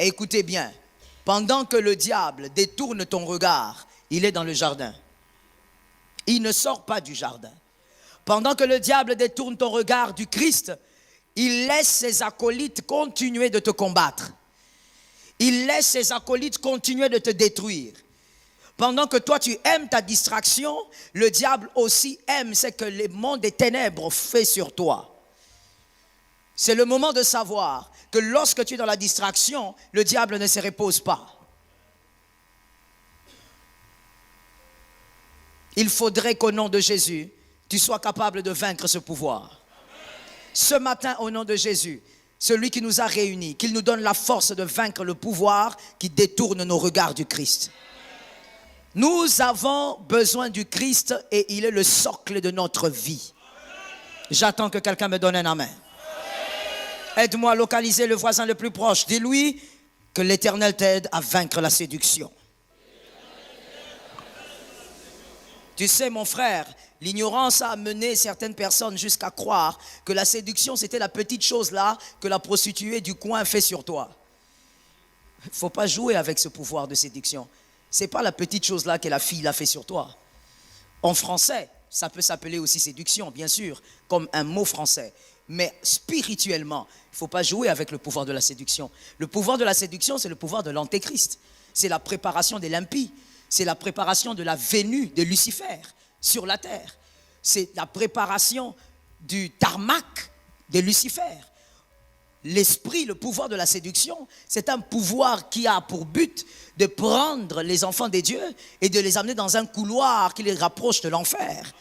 Et écoutez bien, pendant que le diable détourne ton regard, il est dans le jardin. Il ne sort pas du jardin. Pendant que le diable détourne ton regard du Christ, il laisse ses acolytes continuer de te combattre. Il laisse ses acolytes continuer de te détruire. Pendant que toi tu aimes ta distraction, le diable aussi aime ce que le monde des ténèbres fait sur toi. C'est le moment de savoir que lorsque tu es dans la distraction, le diable ne se repose pas. Il faudrait qu'au nom de Jésus, tu sois capable de vaincre ce pouvoir. Ce matin, au nom de Jésus, celui qui nous a réunis, qu'il nous donne la force de vaincre le pouvoir qui détourne nos regards du Christ. Nous avons besoin du Christ et il est le socle de notre vie. J'attends que quelqu'un me donne un amen. Aide-moi à localiser le voisin le plus proche. Dis-lui que l'Éternel t'aide à vaincre la séduction. Tu sais, mon frère, l'ignorance a amené certaines personnes jusqu'à croire que la séduction, c'était la petite chose là que la prostituée du coin fait sur toi. Il ne faut pas jouer avec ce pouvoir de séduction. Ce n'est pas la petite chose là que la fille l'a fait sur toi. En français, ça peut s'appeler aussi séduction, bien sûr, comme un mot français. Mais spirituellement, il ne faut pas jouer avec le pouvoir de la séduction. Le pouvoir de la séduction, c'est le pouvoir de l'antéchrist. C'est la préparation de l'impie. C'est la préparation de la venue de Lucifer sur la terre. C'est la préparation du tarmac de Lucifer. L'esprit, le pouvoir de la séduction, c'est un pouvoir qui a pour but de prendre les enfants des dieux et de les amener dans un couloir qui les rapproche de l'enfer.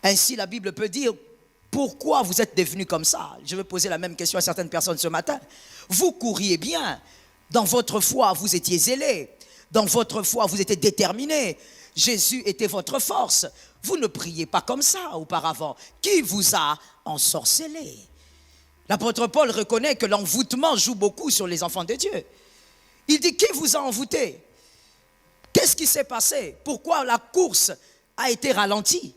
Ainsi, la Bible peut dire, pourquoi vous êtes devenus comme ça? Je vais poser la même question à certaines personnes ce matin. Vous courriez bien. Dans votre foi, vous étiez zélés. Dans votre foi, vous étiez déterminés. Jésus était votre force. Vous ne priez pas comme ça auparavant. Qui vous a ensorcelé? L'apôtre Paul reconnaît que l'envoûtement joue beaucoup sur les enfants de Dieu. Il dit, qui vous a envoûté? Qu'est-ce qui s'est passé? Pourquoi la course a été ralentie?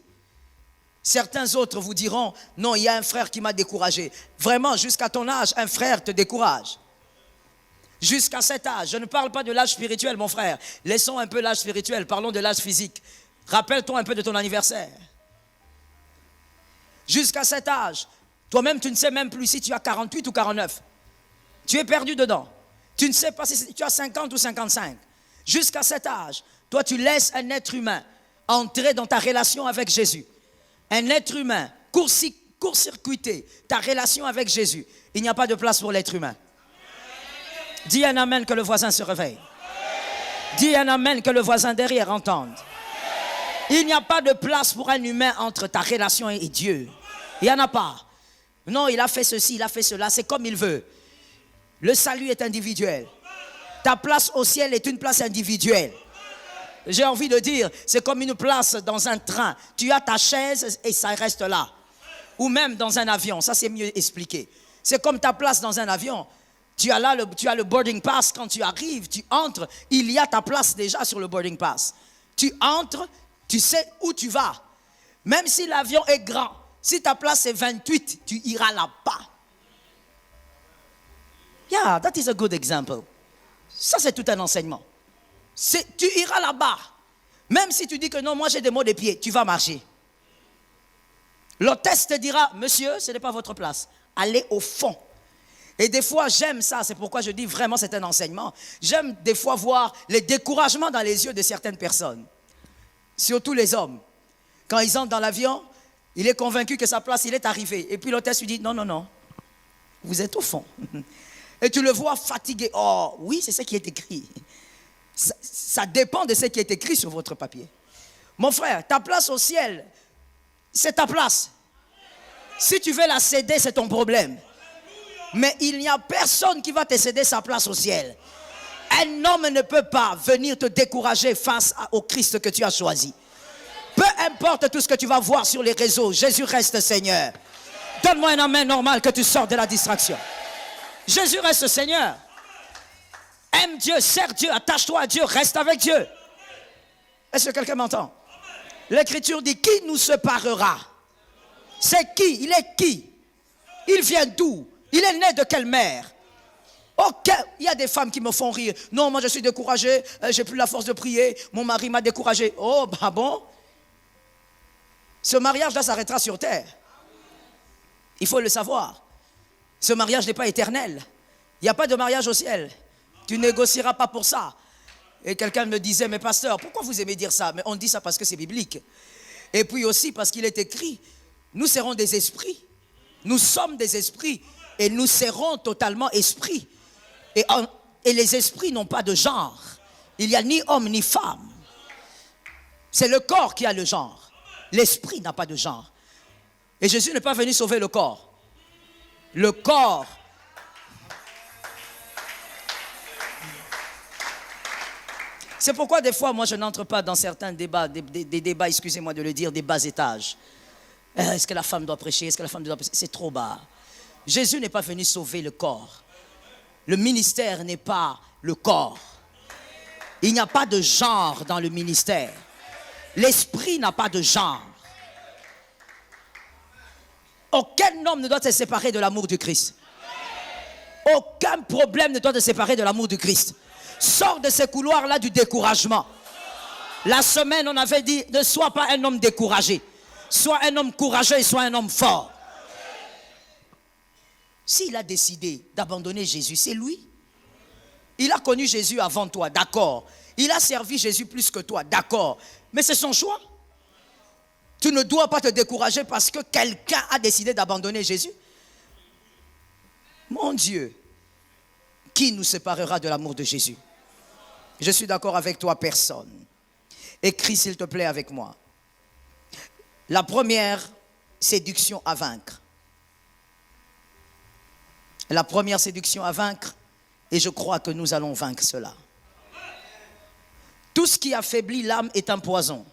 Certains autres vous diront, non, il y a un frère qui m'a découragé. Vraiment, jusqu'à ton âge, un frère te décourage. Jusqu'à cet âge, je ne parle pas de l'âge spirituel, mon frère. Laissons un peu l'âge spirituel, parlons de l'âge physique. Rappelle-toi un peu de ton anniversaire. Jusqu'à cet âge, toi-même, tu ne sais même plus si tu as 48 ou 49. Tu es perdu dedans. Tu ne sais pas si tu as 50 ou 55. Jusqu'à cet âge, toi, tu laisses un être humain entrer dans ta relation avec Jésus. Un être humain court-circuiter ta relation avec Jésus. Il n'y a pas de place pour l'être humain. Dis un amen que le voisin se réveille. Dis un amen que le voisin derrière entende. Il n'y a pas de place pour un humain entre ta relation et Dieu. Il n'y en a pas. Non, il a fait ceci, il a fait cela, c'est comme il veut. Le salut est individuel. Ta place au ciel est une place individuelle. J'ai envie de dire, c'est comme une place dans un train. Tu as ta chaise et ça reste là. Ou même dans un avion, ça c'est mieux expliqué. C'est comme ta place dans un avion. Tu as le boarding pass, quand tu arrives, tu entres, il y a ta place déjà sur le boarding pass. Tu entres, tu sais où tu vas. Même si l'avion est grand, si ta place est 28, tu iras là-bas. Yeah, that is a good example. Ça, c'est tout un enseignement. Tu iras là-bas. Même si tu dis que non, moi j'ai des maux de pied, tu vas marcher. L'hôtesse te dira, monsieur, ce n'est pas votre place. Allez au fond. Et des fois, j'aime ça, c'est pourquoi je dis vraiment c'est un enseignement. J'aime des fois voir les découragements dans les yeux de certaines personnes. Surtout les hommes. Quand ils entrent dans l'avion, il est convaincu que sa place, il est arrivé. Et puis l'hôtesse lui dit, non, non, non, vous êtes au fond. Et tu le vois fatigué. Oh, oui, c'est ce qui est écrit. Ça dépend de ce qui est écrit sur votre papier. Mon frère, ta place au ciel, c'est ta place. Si tu veux la céder, c'est ton problème. Mais il n'y a personne qui va te céder sa place au ciel. Un homme ne peut pas venir te décourager face au Christ que tu as choisi. Peu importe tout ce que tu vas voir sur les réseaux, Jésus reste Seigneur. Donne-moi un amen normal que tu sors de la distraction. Jésus reste Seigneur. Aime Dieu, sers Dieu, attache-toi à Dieu, reste avec Dieu. Est-ce que quelqu'un m'entend? L'Écriture dit, qui nous séparera? C'est qui? Il est qui? Il vient d'où? Il est né de quelle mère? Ok, il y a des femmes qui me font rire. Non, moi je suis découragée, j'ai plus la force de prier, mon mari m'a découragé. Oh, bah bon. Ce mariage-là s'arrêtera sur terre. Il faut le savoir. Ce mariage n'est pas éternel. Il n'y a pas de mariage au ciel. Tu ne négocieras pas pour ça. Et quelqu'un me disait, mais pasteur, pourquoi vous aimez dire ça? Mais on dit ça parce que c'est biblique. Et puis aussi parce qu'il est écrit, nous serons des esprits. Nous sommes des esprits. Et nous serons totalement esprits. Et les esprits n'ont pas de genre. Il n'y a ni homme ni femme. C'est le corps qui a le genre. L'esprit n'a pas de genre. Et Jésus n'est pas venu sauver le corps. Le corps. C'est pourquoi des fois, moi, je n'entre pas dans certains débats, des débats, excusez-moi de le dire, des bas étages. Est-ce que la femme doit prêcher? Est-ce que la femme doit prêcher? C'est trop bas. Jésus n'est pas venu sauver le corps. Le ministère n'est pas le corps. Il n'y a pas de genre dans le ministère. L'esprit n'a pas de genre. Aucun homme ne doit se séparer de l'amour du Christ. Aucun problème ne doit se séparer de l'amour du Christ. Sors de ces couloirs-là du découragement. La semaine, on avait dit, ne sois pas un homme découragé. Sois un homme courageux et sois un homme fort. S'il a décidé d'abandonner Jésus, c'est lui. Il a connu Jésus avant toi, d'accord. Il a servi Jésus plus que toi, d'accord. Mais c'est son choix. Tu ne dois pas te décourager parce que quelqu'un a décidé d'abandonner Jésus. Mon Dieu, qui nous séparera de l'amour de Jésus? Je suis d'accord avec toi, personne. Écris s'il te plaît avec moi. La première séduction à vaincre. La première séduction à vaincre, et je crois que nous allons vaincre cela. Tout ce qui affaiblit l'âme est un poison.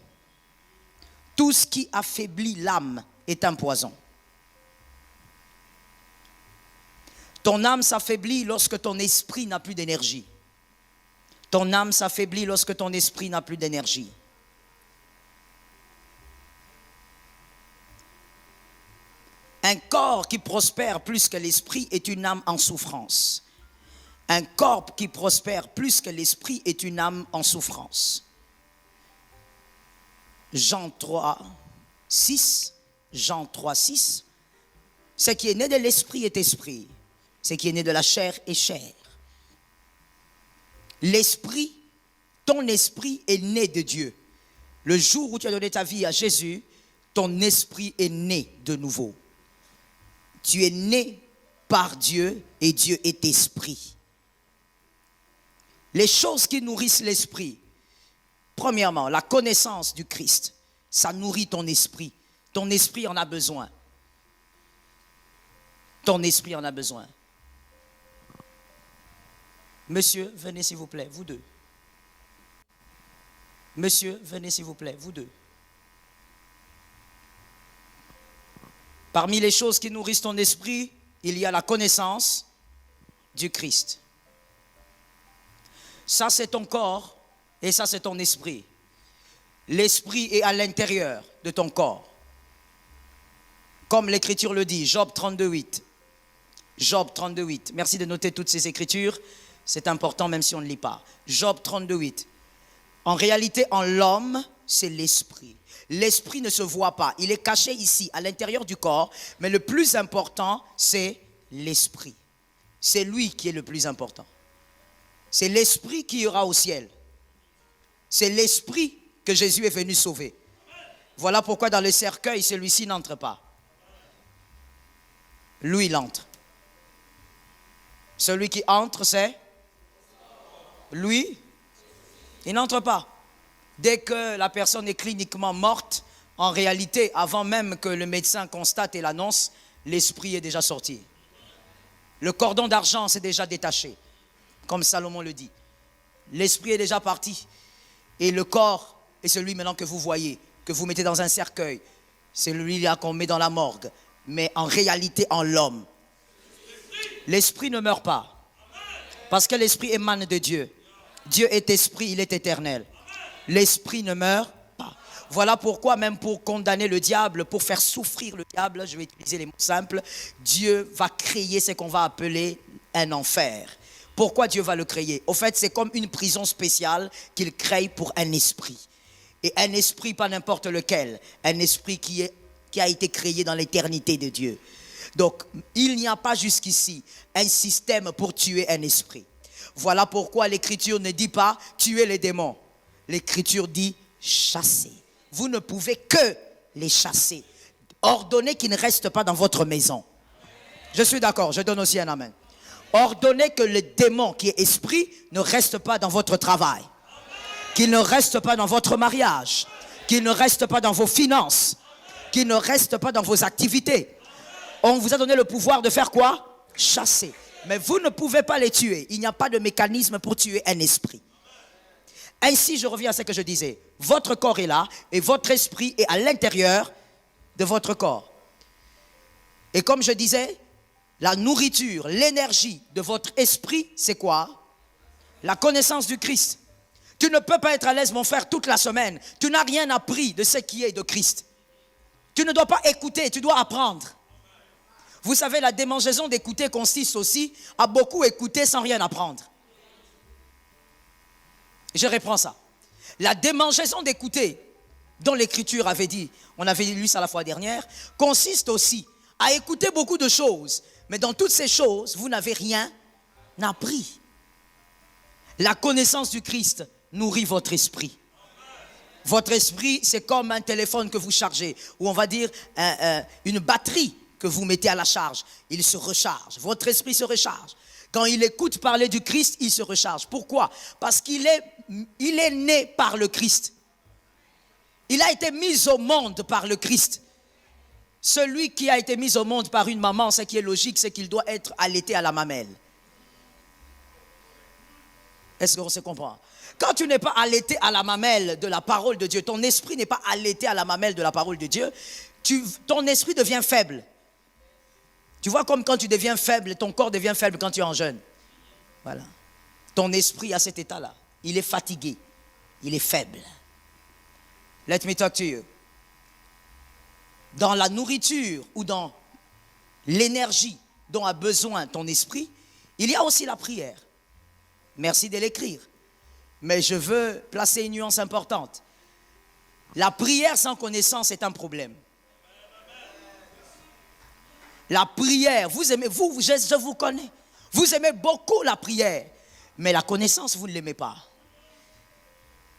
Tout ce qui affaiblit l'âme est un poison. Ton âme s'affaiblit lorsque ton esprit n'a plus d'énergie. Ton âme s'affaiblit lorsque ton esprit n'a plus d'énergie. Un corps qui prospère plus que l'esprit est une âme en souffrance. Un corps qui prospère plus que l'esprit est une âme en souffrance. Jean 3, 6. Jean 3, 6. Ce qui est né de l'esprit est esprit. Ce qui est né de la chair est chair. L'esprit, ton esprit est né de Dieu. Le jour où tu as donné ta vie à Jésus, ton esprit est né de nouveau. Tu es né par Dieu et Dieu est esprit. Les choses qui nourrissent l'esprit, premièrement, la connaissance du Christ, ça nourrit ton esprit. Ton esprit en a besoin. Ton esprit en a besoin. Monsieur, venez s'il vous plaît, vous deux. Monsieur, venez s'il vous plaît, vous deux. Parmi les choses qui nourrissent ton esprit, il y a la connaissance du Christ. Ça, c'est ton corps et ça, c'est ton esprit. L'esprit est à l'intérieur de ton corps. Comme l'Écriture le dit, Job 32, 8. Job 32, 8. Merci de noter toutes ces Écritures. C'est important même si on ne lit pas. Job 32, 8. En réalité, en l'homme, c'est l'esprit. L'esprit ne se voit pas. Il est caché ici, à l'intérieur du corps. Mais le plus important, c'est l'esprit. C'est lui qui est le plus important. C'est l'esprit qui ira au ciel. C'est l'esprit que Jésus est venu sauver. Voilà pourquoi dans le cercueil, celui-ci n'entre pas. Lui, il entre. Celui qui entre, c'est lui. Il n'entre pas. Dès que la personne est cliniquement morte, en réalité, avant même que le médecin constate et l'annonce, l'esprit est déjà sorti. Le cordon d'argent s'est déjà détaché, comme Salomon le dit. L'esprit est déjà parti. Et le corps est celui maintenant que vous voyez, que vous mettez dans un cercueil. C'est celui-là qu'on met dans la morgue. Mais en réalité, en l'homme. L'esprit ne meurt pas. Parce que l'esprit émane de Dieu. Dieu est esprit, il est éternel. L'esprit ne meurt pas. Voilà pourquoi, même pour condamner le diable, pour faire souffrir le diable, je vais utiliser les mots simples, Dieu va créer ce qu'on va appeler un enfer. Pourquoi Dieu va le créer? Au fait, c'est comme une prison spéciale qu'il crée pour un esprit. Et un esprit, pas n'importe lequel. Un esprit qui a été créé dans l'éternité de Dieu. Donc, il n'y a pas jusqu'ici un système pour tuer un esprit. Voilà pourquoi l'Écriture ne dit pas tuer les démons. L'Écriture dit chasser. Vous ne pouvez que les chasser. Ordonnez qu'ils ne restent pas dans votre maison. Je suis d'accord, je donne aussi un amen. Ordonnez que le démon qui est esprit ne reste pas dans votre travail. Qu'il ne reste pas dans votre mariage. Qu'il ne reste pas dans vos finances. Qu'il ne reste pas dans vos activités. On vous a donné le pouvoir de faire quoi? Chasser. Mais vous ne pouvez pas les tuer. Il n'y a pas de mécanisme pour tuer un esprit. Ainsi, je reviens à ce que je disais. Votre corps est là et votre esprit est à l'intérieur de votre corps. Et comme je disais, la nourriture, l'énergie de votre esprit, c'est quoi? La connaissance du Christ. Tu ne peux pas être à l'aise, mon frère, toute la semaine. Tu n'as rien appris de ce qui est de Christ. Tu ne dois pas écouter, tu dois apprendre. Vous savez, la démangeaison d'écouter consiste aussi à beaucoup écouter sans rien apprendre. Je reprends ça. La démangeaison d'écouter, dont l'Écriture avait dit, on avait lu ça la fois dernière, consiste aussi à écouter beaucoup de choses. Mais dans toutes ces choses, vous n'avez rien appris. La connaissance du Christ nourrit votre esprit. Votre esprit, c'est comme un téléphone que vous chargez, ou on va dire une batterie que vous mettez à la charge. Il se recharge. Votre esprit se recharge. Quand il écoute parler du Christ, il se recharge. Pourquoi? Parce qu'il est né par le Christ. Il a été mis au monde par le Christ. Celui qui a été mis au monde par une maman, ce qui est logique, c'est qu'il doit être allaité à la mamelle. Est-ce qu'on se comprend? Quand tu n'es pas allaité à la mamelle de la parole de Dieu, ton esprit n'est pas allaité à la mamelle de la parole de Dieu, ton esprit devient faible. Tu vois, comme quand tu deviens faible, ton corps devient faible quand tu es en jeûne. Voilà. Ton esprit a cet état-là. Il est fatigué. Il est faible. Let me talk to you. Dans la nourriture ou dans l'énergie dont a besoin ton esprit, il y a aussi la prière. Merci de l'écrire. Mais je veux placer une nuance importante. La prière sans connaissance est un problème. La prière, vous aimez, je vous connais. Vous aimez beaucoup la prière. Mais la connaissance, vous ne l'aimez pas.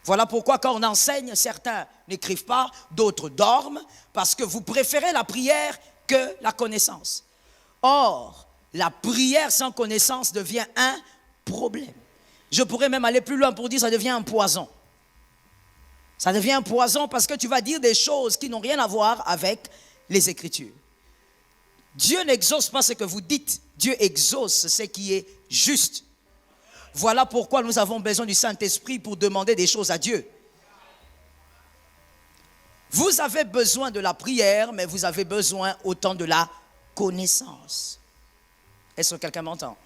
Voilà pourquoi quand on enseigne, certains n'écrivent pas, d'autres dorment, parce que vous préférez la prière que la connaissance. Or, la prière sans connaissance devient un problème. Je pourrais même aller plus loin pour dire que ça devient un poison. Ça devient un poison parce que tu vas dire des choses qui n'ont rien à voir avec les Écritures. Dieu n'exauce pas ce que vous dites. Dieu exauce ce qui est juste. Voilà pourquoi nous avons besoin du Saint-Esprit pour demander des choses à Dieu. Vous avez besoin de la prière, mais vous avez besoin autant de la connaissance. Est-ce que quelqu'un m'entend?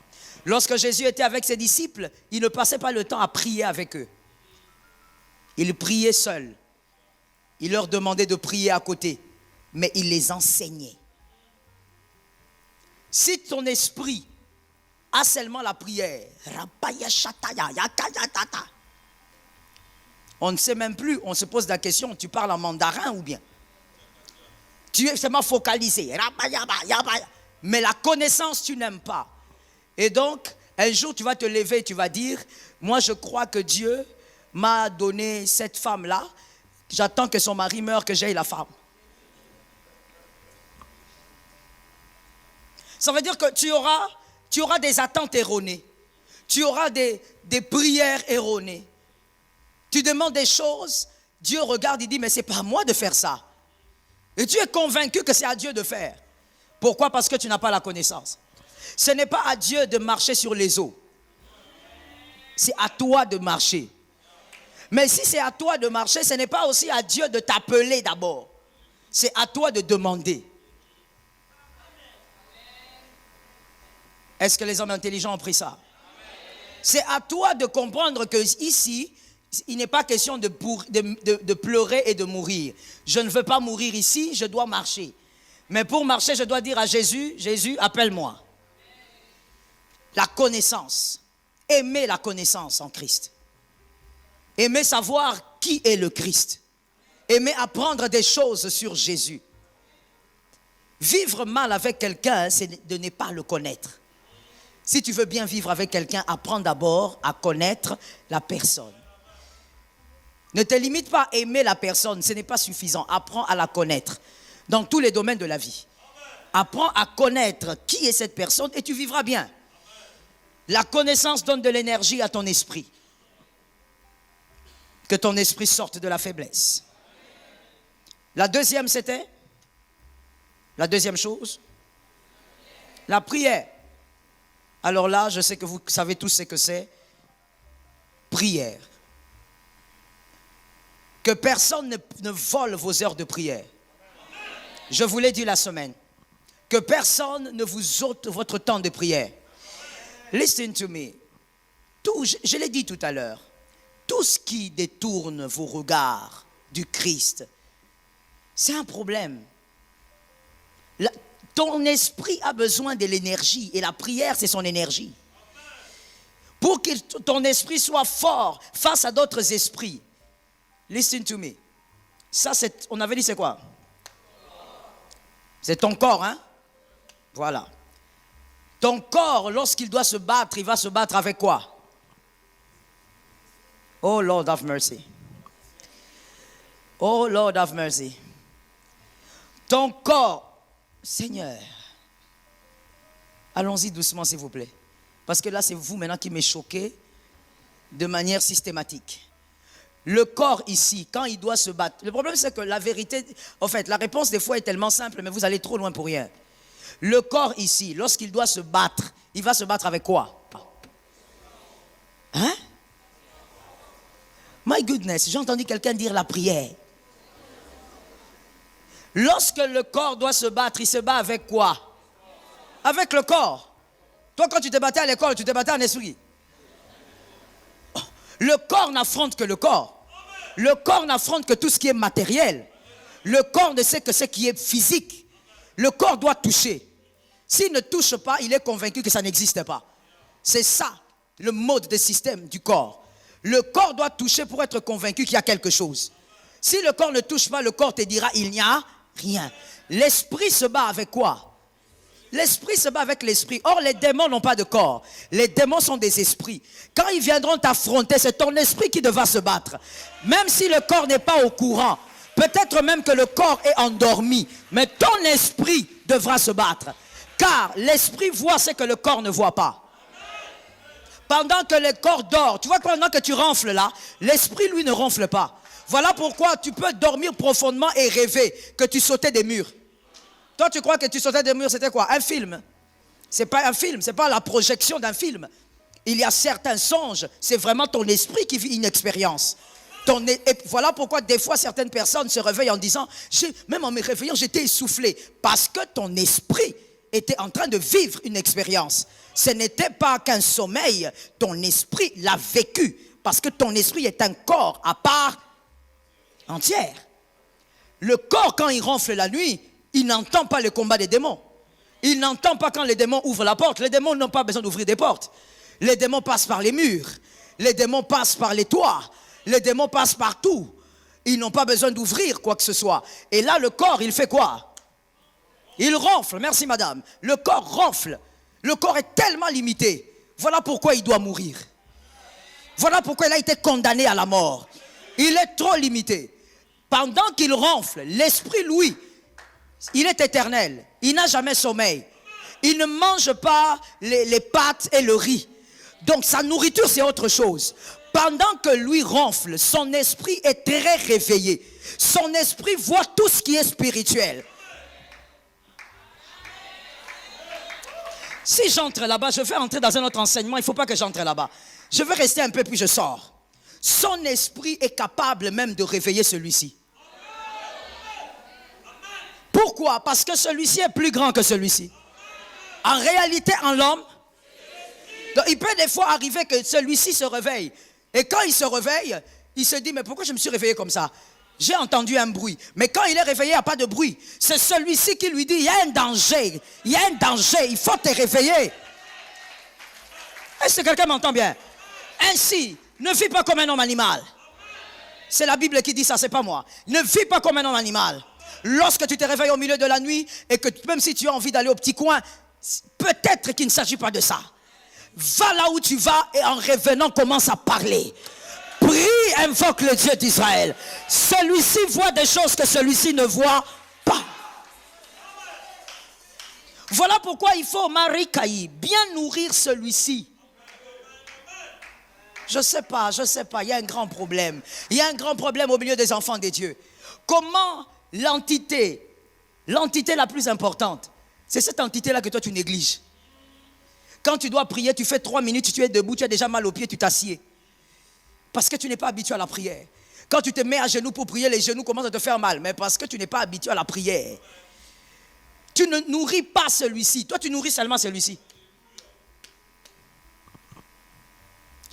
Lorsque Jésus était avec ses disciples, il ne passait pas le temps à prier avec eux. Il priait seul. Il leur demandait de prier à côté, mais il les enseignait. Si ton esprit a seulement la prière, on ne sait même plus, on se pose la question, tu parles en mandarin ou bien? Tu es seulement focalisé. Mais la connaissance, tu n'aimes pas. Et donc, un jour, tu vas te lever et tu vas dire, moi je crois que Dieu m'a donné cette femme-là, j'attends que son mari meure, que j'aie la femme. Ça veut dire que tu auras des attentes erronées. Tu auras des prières erronées. Tu demandes des choses, Dieu regarde, il dit, mais ce n'est pas à moi de faire ça. Et tu es convaincu que c'est à Dieu de faire. Pourquoi? Parce que tu n'as pas la connaissance. Ce n'est pas à Dieu de marcher sur les eaux. C'est à toi de marcher. Mais si c'est à toi de marcher, ce n'est pas aussi à Dieu de t'appeler d'abord. C'est à toi de demander. Est-ce que les hommes intelligents ont pris ça? C'est à toi de comprendre que ici, il n'est pas question de pleurer et de mourir. Je ne veux pas mourir ici, je dois marcher. Mais pour marcher, je dois dire à Jésus, Jésus, appelle-moi. La connaissance. aimer la connaissance en Christ. Aimer savoir qui est le Christ. Aimer apprendre des choses sur Jésus. Vivre mal avec quelqu'un, c'est de ne pas le connaître. Si tu veux bien vivre avec quelqu'un, apprends d'abord à connaître la personne. Ne te limite pas à aimer la personne, ce n'est pas suffisant. Apprends à la connaître dans tous les domaines de la vie. Apprends à connaître qui est cette personne et tu vivras bien. La connaissance donne de l'énergie à ton esprit. Que ton esprit sorte de la faiblesse. La deuxième, c'était? La deuxième chose? La prière. Alors là, je sais que vous savez tous ce que c'est. Prière. Que personne ne vole vos heures de prière. Je vous l'ai dit la semaine. Que personne ne vous ôte votre temps de prière. Listen to me. Je l'ai dit tout à l'heure. Tout ce qui détourne vos regards du Christ, c'est un problème. Ton esprit a besoin de l'énergie et la prière, c'est son énergie. Pour que ton esprit soit fort face à d'autres esprits. Listen to me. Ça, on avait dit c'est quoi? C'est ton corps, hein? Voilà. Ton corps, lorsqu'il doit se battre, il va se battre avec quoi? Oh Lord have mercy. Oh Lord have mercy. Ton corps, Seigneur. Allons-y doucement s'il vous plaît. Parce que là c'est vous maintenant qui m'avez choqué de manière systématique. Le corps ici, quand il doit se battre, le problème c'est que la vérité, en fait la réponse des fois est tellement simple mais vous allez trop loin pour rien. Le corps ici, lorsqu'il doit se battre, il va se battre avec quoi? Hein? My goodness, j'ai entendu quelqu'un dire la prière. Lorsque le corps doit se battre, il se bat avec quoi? Avec le corps. Toi, quand tu te battais à l'école, tu te battais en esprit. Le corps n'affronte que le corps. Le corps n'affronte que tout ce qui est matériel. Le corps ne sait que ce qui est physique. Le corps doit toucher. S'il ne touche pas, il est convaincu que ça n'existe pas. C'est ça, le mode de système du corps. Le corps doit toucher pour être convaincu qu'il y a quelque chose. Si le corps ne touche pas, le corps te dira il n'y a rien. L'esprit se bat avec quoi? L'esprit se bat avec l'esprit. Or, les démons n'ont pas de corps. Les démons sont des esprits. Quand ils viendront t'affronter, c'est ton esprit qui devra se battre. Même si le corps n'est pas au courant, peut-être même que le corps est endormi, mais ton esprit devra se battre. Car l'esprit voit ce que le corps ne voit pas. Pendant que le corps dort, tu vois que pendant que tu ronfles là, l'esprit lui ne ronfle pas. Voilà pourquoi tu peux dormir profondément et rêver que tu sautais des murs. Toi tu crois que tu sautais des murs, c'était quoi? Un film. C'est pas un film, c'est pas la projection d'un film. Il y a certains songes, c'est vraiment ton esprit qui vit une expérience. Et voilà pourquoi des fois certaines personnes se réveillent en disant, même en me réveillant j'étais essoufflé. Parce que ton esprit était en train de vivre une expérience. Ce n'était pas qu'un sommeil, ton esprit l'a vécu. Parce que ton esprit est un corps à part entière. Le corps, quand il ronfle la nuit, il n'entend pas le combat des démons. Il n'entend pas quand les démons ouvrent la porte. Les démons n'ont pas besoin d'ouvrir des portes. Les démons passent par les murs. Les démons passent par les toits. Les démons passent partout. Ils n'ont pas besoin d'ouvrir quoi que ce soit. Et là, le corps, il fait quoi? Il ronfle. Merci, madame. Le corps ronfle. Le corps est tellement limité. Voilà pourquoi il doit mourir. Voilà pourquoi il a été condamné à la mort. Il est trop limité. Pendant qu'il ronfle, l'esprit, lui, il est éternel. Il n'a jamais sommeil. Il ne mange pas les pâtes et le riz. Donc sa nourriture, c'est autre chose. Pendant que lui ronfle, son esprit est très réveillé. Son esprit voit tout ce qui est spirituel. Si j'entre là-bas, je vais entrer dans un autre enseignement. Il ne faut pas que j'entre là-bas. Je veux rester un peu puis je sors. Son esprit est capable même de réveiller celui-ci. Pourquoi? Parce que celui-ci est plus grand que celui-ci. En réalité, en l'homme, il peut des fois arriver que celui-ci se réveille. Et quand il se réveille, il se dit, mais pourquoi je me suis réveillé comme ça? J'ai entendu un bruit. Mais quand il est réveillé, il n'y a pas de bruit. C'est celui-ci qui lui dit, il y a un danger. Il y a un danger, il faut te réveiller. Est-ce que quelqu'un m'entend bien? Ainsi, ne vis pas comme un homme animal. C'est la Bible qui dit ça, c'est pas moi. Ne vis pas comme un homme animal. Lorsque tu te réveilles au milieu de la nuit et que même si tu as envie d'aller au petit coin, peut-être qu'il ne s'agit pas de ça. Va là où tu vas et en revenant commence à parler. Prie, invoque le Dieu d'Israël. Celui-ci voit des choses que celui-ci ne voit pas. Voilà pourquoi il faut, Marie-Caï, bien nourrir celui-ci. Je sais pas, il y a un grand problème. Il y a un grand problème au milieu des enfants de Dieu. Comment l'entité la plus importante, c'est cette entité-là que toi tu négliges. Quand tu dois prier, tu fais 3 minutes, tu es debout, tu as déjà mal aux pieds, tu t'assieds. Parce que tu n'es pas habitué à la prière. Quand tu te mets à genoux pour prier, les genoux commencent à te faire mal. Mais parce que tu n'es pas habitué à la prière. Tu ne nourris pas celui-ci. Toi, tu nourris seulement celui-ci.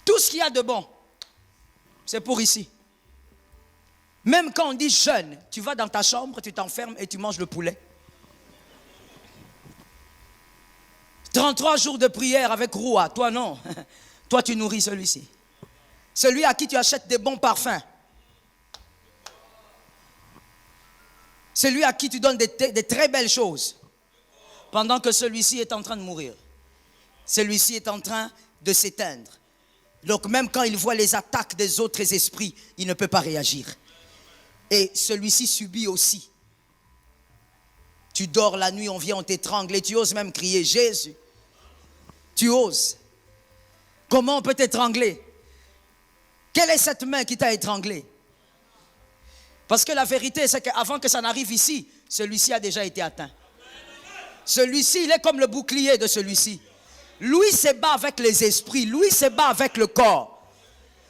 Tout ce qu'il y a de bon, c'est pour ici. Même quand on dit jeûne, tu vas dans ta chambre, tu t'enfermes et tu manges le poulet. 33 jours de prière avec Roua, toi non. Toi, tu nourris celui-ci. Celui à qui tu achètes des bons parfums. Celui à qui tu donnes des très belles choses. Pendant que celui-ci est en train de mourir. Celui-ci est en train de s'éteindre. Donc même quand il voit les attaques des autres esprits, il ne peut pas réagir. Et celui-ci subit aussi. Tu dors la nuit, on vient, on t'étrangle et tu oses même crier Jésus. Tu oses. Comment on peut t'étrangler? Quelle est cette main qui t'a étranglé? Parce que la vérité, c'est qu'avant que ça n'arrive ici, celui-ci a déjà été atteint. Celui-ci, il est comme le bouclier de celui-ci. Lui se bat avec les esprits, lui se bat avec le corps.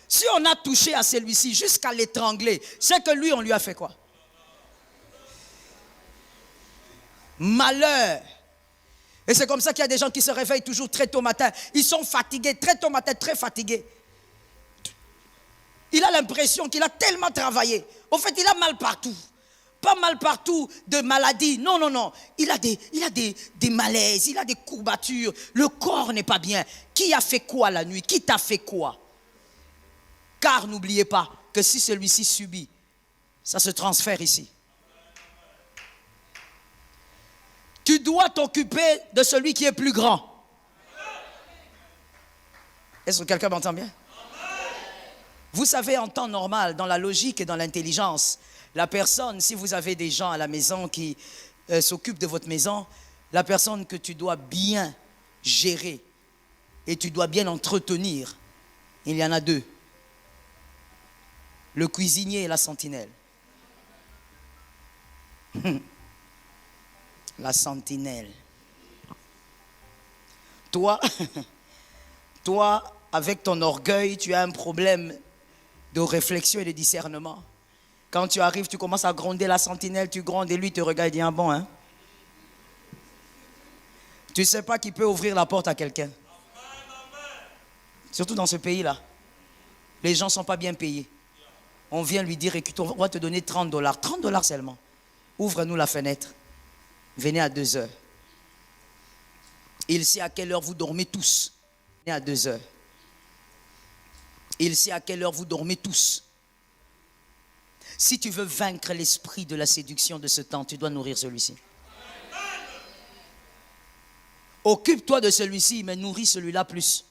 Si on a touché à celui-ci jusqu'à l'étrangler, c'est que lui, on lui a fait quoi? Malheur. Et c'est comme ça qu'il y a des gens qui se réveillent toujours très tôt matin. Ils sont fatigués, très tôt matin, très fatigués. Il a l'impression qu'il a tellement travaillé. Au fait, il a mal partout. Pas mal partout de maladies. Non, non, non. Il a des malaises, il a des courbatures. Le corps n'est pas bien. Qui a fait quoi la nuit? Qui t'a fait quoi? Car n'oubliez pas que si celui-ci subit, ça se transfère ici. Tu dois t'occuper de celui qui est plus grand. Est-ce que quelqu'un m'entend bien? Vous savez, en temps normal, dans la logique et dans l'intelligence, la personne, si vous avez des gens à la maison qui s'occupent de votre maison, la personne que tu dois bien gérer et tu dois bien entretenir, il y en a 2. Le cuisinier et la sentinelle. La sentinelle. Toi, avec ton orgueil, tu as un problème de réflexion et de discernement. Quand tu arrives, tu commences à gronder la sentinelle, tu grondes et lui te regarde et dit, ah bon, hein? Tu ne sais pas qui peut ouvrir la porte à quelqu'un. Surtout dans ce pays-là. Les gens ne sont pas bien payés. On vient lui dire, écoute, on va te donner $30. $30 seulement. Ouvre-nous la fenêtre. Venez à 2h. Il sait à quelle heure vous dormez tous. Venez à 2h. Il sait à quelle heure vous dormez tous. Si tu veux vaincre l'esprit de la séduction de ce temps, tu dois nourrir celui-ci. Occupe-toi de celui-ci, mais nourris celui-là plus.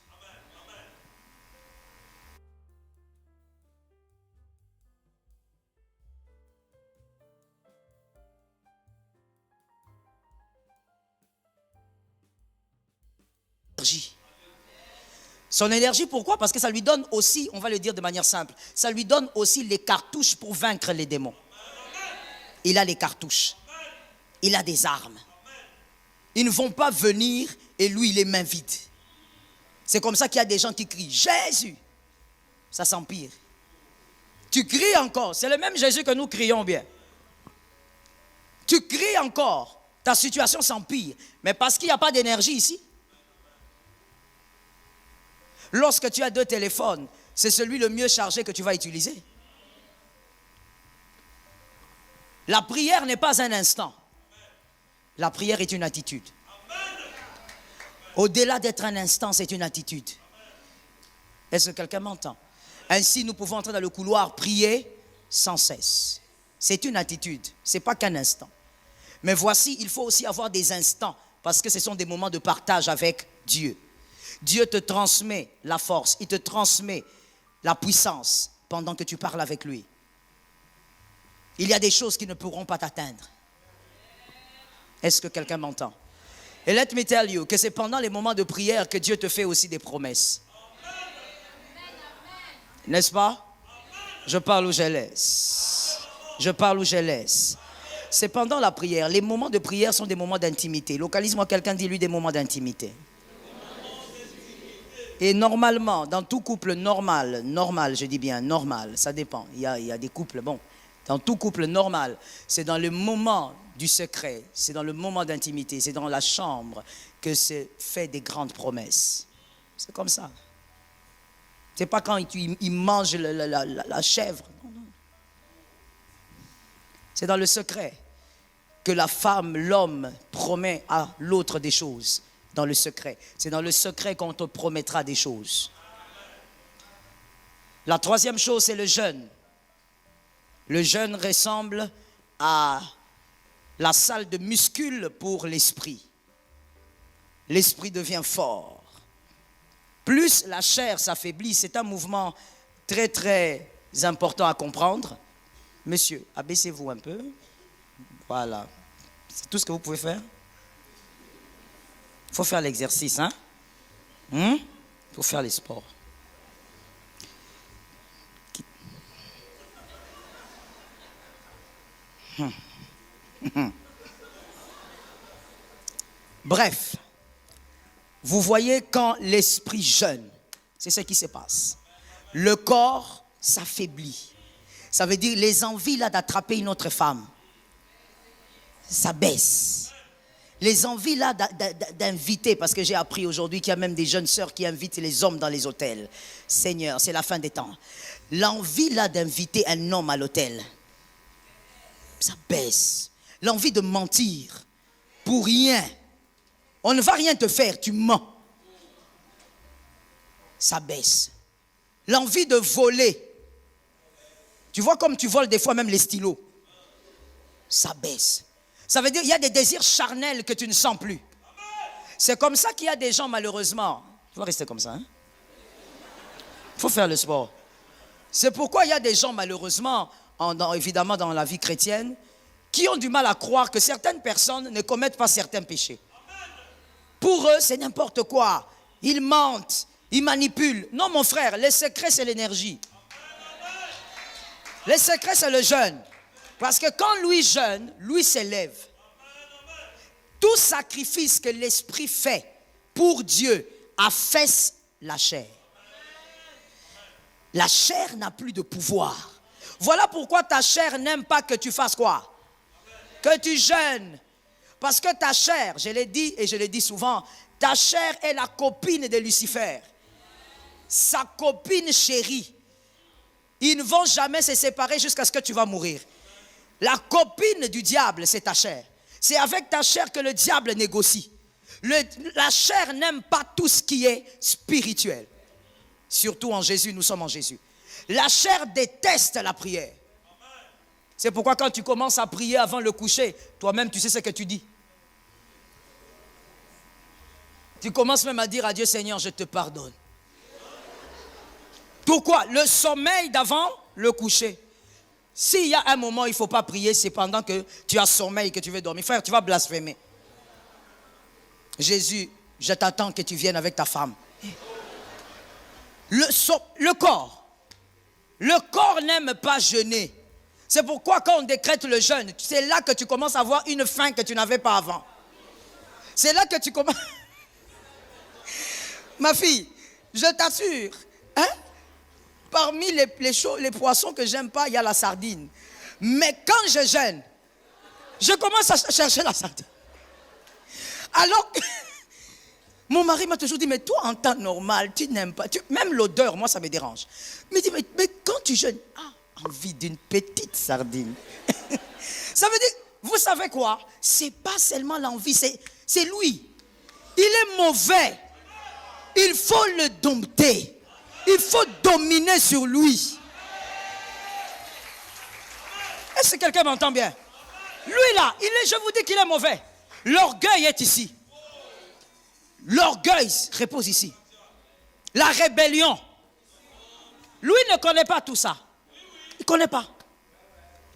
Son énergie, pourquoi? Parce que ça lui donne aussi, on va le dire de manière simple, ça lui donne aussi les cartouches pour vaincre les démons. Il a les cartouches. Il a des armes. Ils ne vont pas venir et lui, il est main vide. C'est comme ça qu'il y a des gens qui crient Jésus. Ça s'empire. Tu cries encore. C'est le même Jésus que nous crions bien. Tu cries encore. Ta situation s'empire. Mais parce qu'il n'y a pas d'énergie ici. Lorsque tu as 2 téléphones, c'est celui le mieux chargé que tu vas utiliser. La prière n'est pas un instant. La prière est une attitude. Au-delà d'être un instant, c'est une attitude. Est-ce que quelqu'un m'entend? Ainsi, nous pouvons entrer dans le couloir, prier sans cesse. C'est une attitude, ce n'est pas qu'un instant. Mais voici, il faut aussi avoir des instants, parce que ce sont des moments de partage avec Dieu. Dieu te transmet la force, il te transmet la puissance pendant que tu parles avec lui. Il y a des choses qui ne pourront pas t'atteindre. Est-ce que quelqu'un m'entend? Et let me tell you que c'est pendant les moments de prière que Dieu te fait aussi des promesses. N'est-ce pas? Je parle où je laisse. Je parle où je laisse. C'est pendant la prière. Les moments de prière sont des moments d'intimité. Localise-moi quelqu'un, dis-lui des moments d'intimité. Et normalement, dans tout couple normal, je dis bien normal, ça dépend. Il y a des couples, bon. Dans tout couple normal, c'est dans le moment du secret, c'est dans le moment d'intimité, c'est dans la chambre que se fait des grandes promesses. C'est comme ça. C'est pas quand il mange la chèvre. Non, non. C'est dans le secret que la femme, l'homme promet à l'autre des choses. Dans le secret. C'est dans le secret qu'on te promettra des choses. La troisième chose, c'est le jeûne. Le jeûne ressemble à la salle de muscule pour l'esprit. L'esprit devient fort. Plus la chair s'affaiblit, c'est un mouvement très très important à comprendre. Monsieur, abaissez-vous un peu. Voilà. C'est tout ce que vous pouvez faire. Il faut faire l'exercice, hein? Il faut faire les sports. Bref, vous voyez quand l'esprit jeûne, c'est ce qui se passe. Le corps s'affaiblit. Ça veut dire les envies là d'attraper une autre femme, ça baisse. Les envies là d'inviter, parce que j'ai appris aujourd'hui qu'il y a même des jeunes sœurs qui invitent les hommes dans les hôtels. Seigneur, c'est la fin des temps. L'envie là d'inviter un homme à l'hôtel, ça baisse. L'envie de mentir pour rien. On ne va rien te faire, tu mens. Ça baisse. L'envie de voler. Tu vois comme tu voles des fois même les stylos. Ça baisse. Ça veut dire qu'il y a des désirs charnels que tu ne sens plus. C'est comme ça qu'il y a des gens malheureusement. Tu vas rester comme ça. Il faut faire le sport. C'est pourquoi il y a des gens malheureusement, évidemment dans la vie chrétienne, qui ont du mal à croire que certaines personnes ne commettent pas certains péchés. Pour eux, c'est n'importe quoi. Ils mentent, ils manipulent. Non mon frère, le secret c'est l'énergie. Le secret c'est le jeûne. Parce que quand lui jeûne, lui s'élève. Tout sacrifice que l'esprit fait pour Dieu affaisse la chair. La chair n'a plus de pouvoir. Voilà pourquoi ta chair n'aime pas que tu fasses quoi? Que tu jeûnes. Parce que ta chair, je l'ai dit et je le dis souvent, ta chair est la copine de Lucifer. Sa copine chérie. Ils ne vont jamais se séparer jusqu'à ce que tu vas mourir. La copine du diable, c'est ta chair. C'est avec ta chair que le diable négocie. La chair n'aime pas tout ce qui est spirituel. Surtout en Jésus, nous sommes en Jésus. La chair déteste la prière. C'est pourquoi quand tu commences à prier avant le coucher, toi-même tu sais ce que tu dis. Tu commences même à dire à Dieu, Seigneur, je te pardonne. Pourquoi? Le sommeil d'avant le coucher. S'il y a un moment où il ne faut pas prier, c'est pendant que tu as sommeil, que tu veux dormir. Frère, tu vas blasphémer. Jésus, je t'attends que tu viennes avec ta femme. Le corps n'aime pas jeûner. C'est pourquoi quand on décrète le jeûne, c'est là que tu commences à avoir une faim que tu n'avais pas avant. C'est là que tu commences... Ma fille, je t'assure, hein? Parmi les poissons que j'aime pas, il y a la sardine. Mais quand je jeûne, je commence à chercher la sardine. Alors que mon mari m'a toujours dit, mais toi en temps normal, tu n'aimes pas. Même l'odeur, moi ça me dérange. Mais dit, mais quand tu jeûnes, envie d'une petite sardine. Ça veut dire, vous savez quoi? C'est pas seulement l'envie, c'est lui. Il est mauvais. Il faut le dompter. Il faut dominer sur lui. Est-ce que quelqu'un m'entend bien? Lui là, je vous dis qu'il est mauvais. L'orgueil est ici. L'orgueil repose ici. La rébellion. Lui ne connaît pas tout ça. Il ne connaît pas.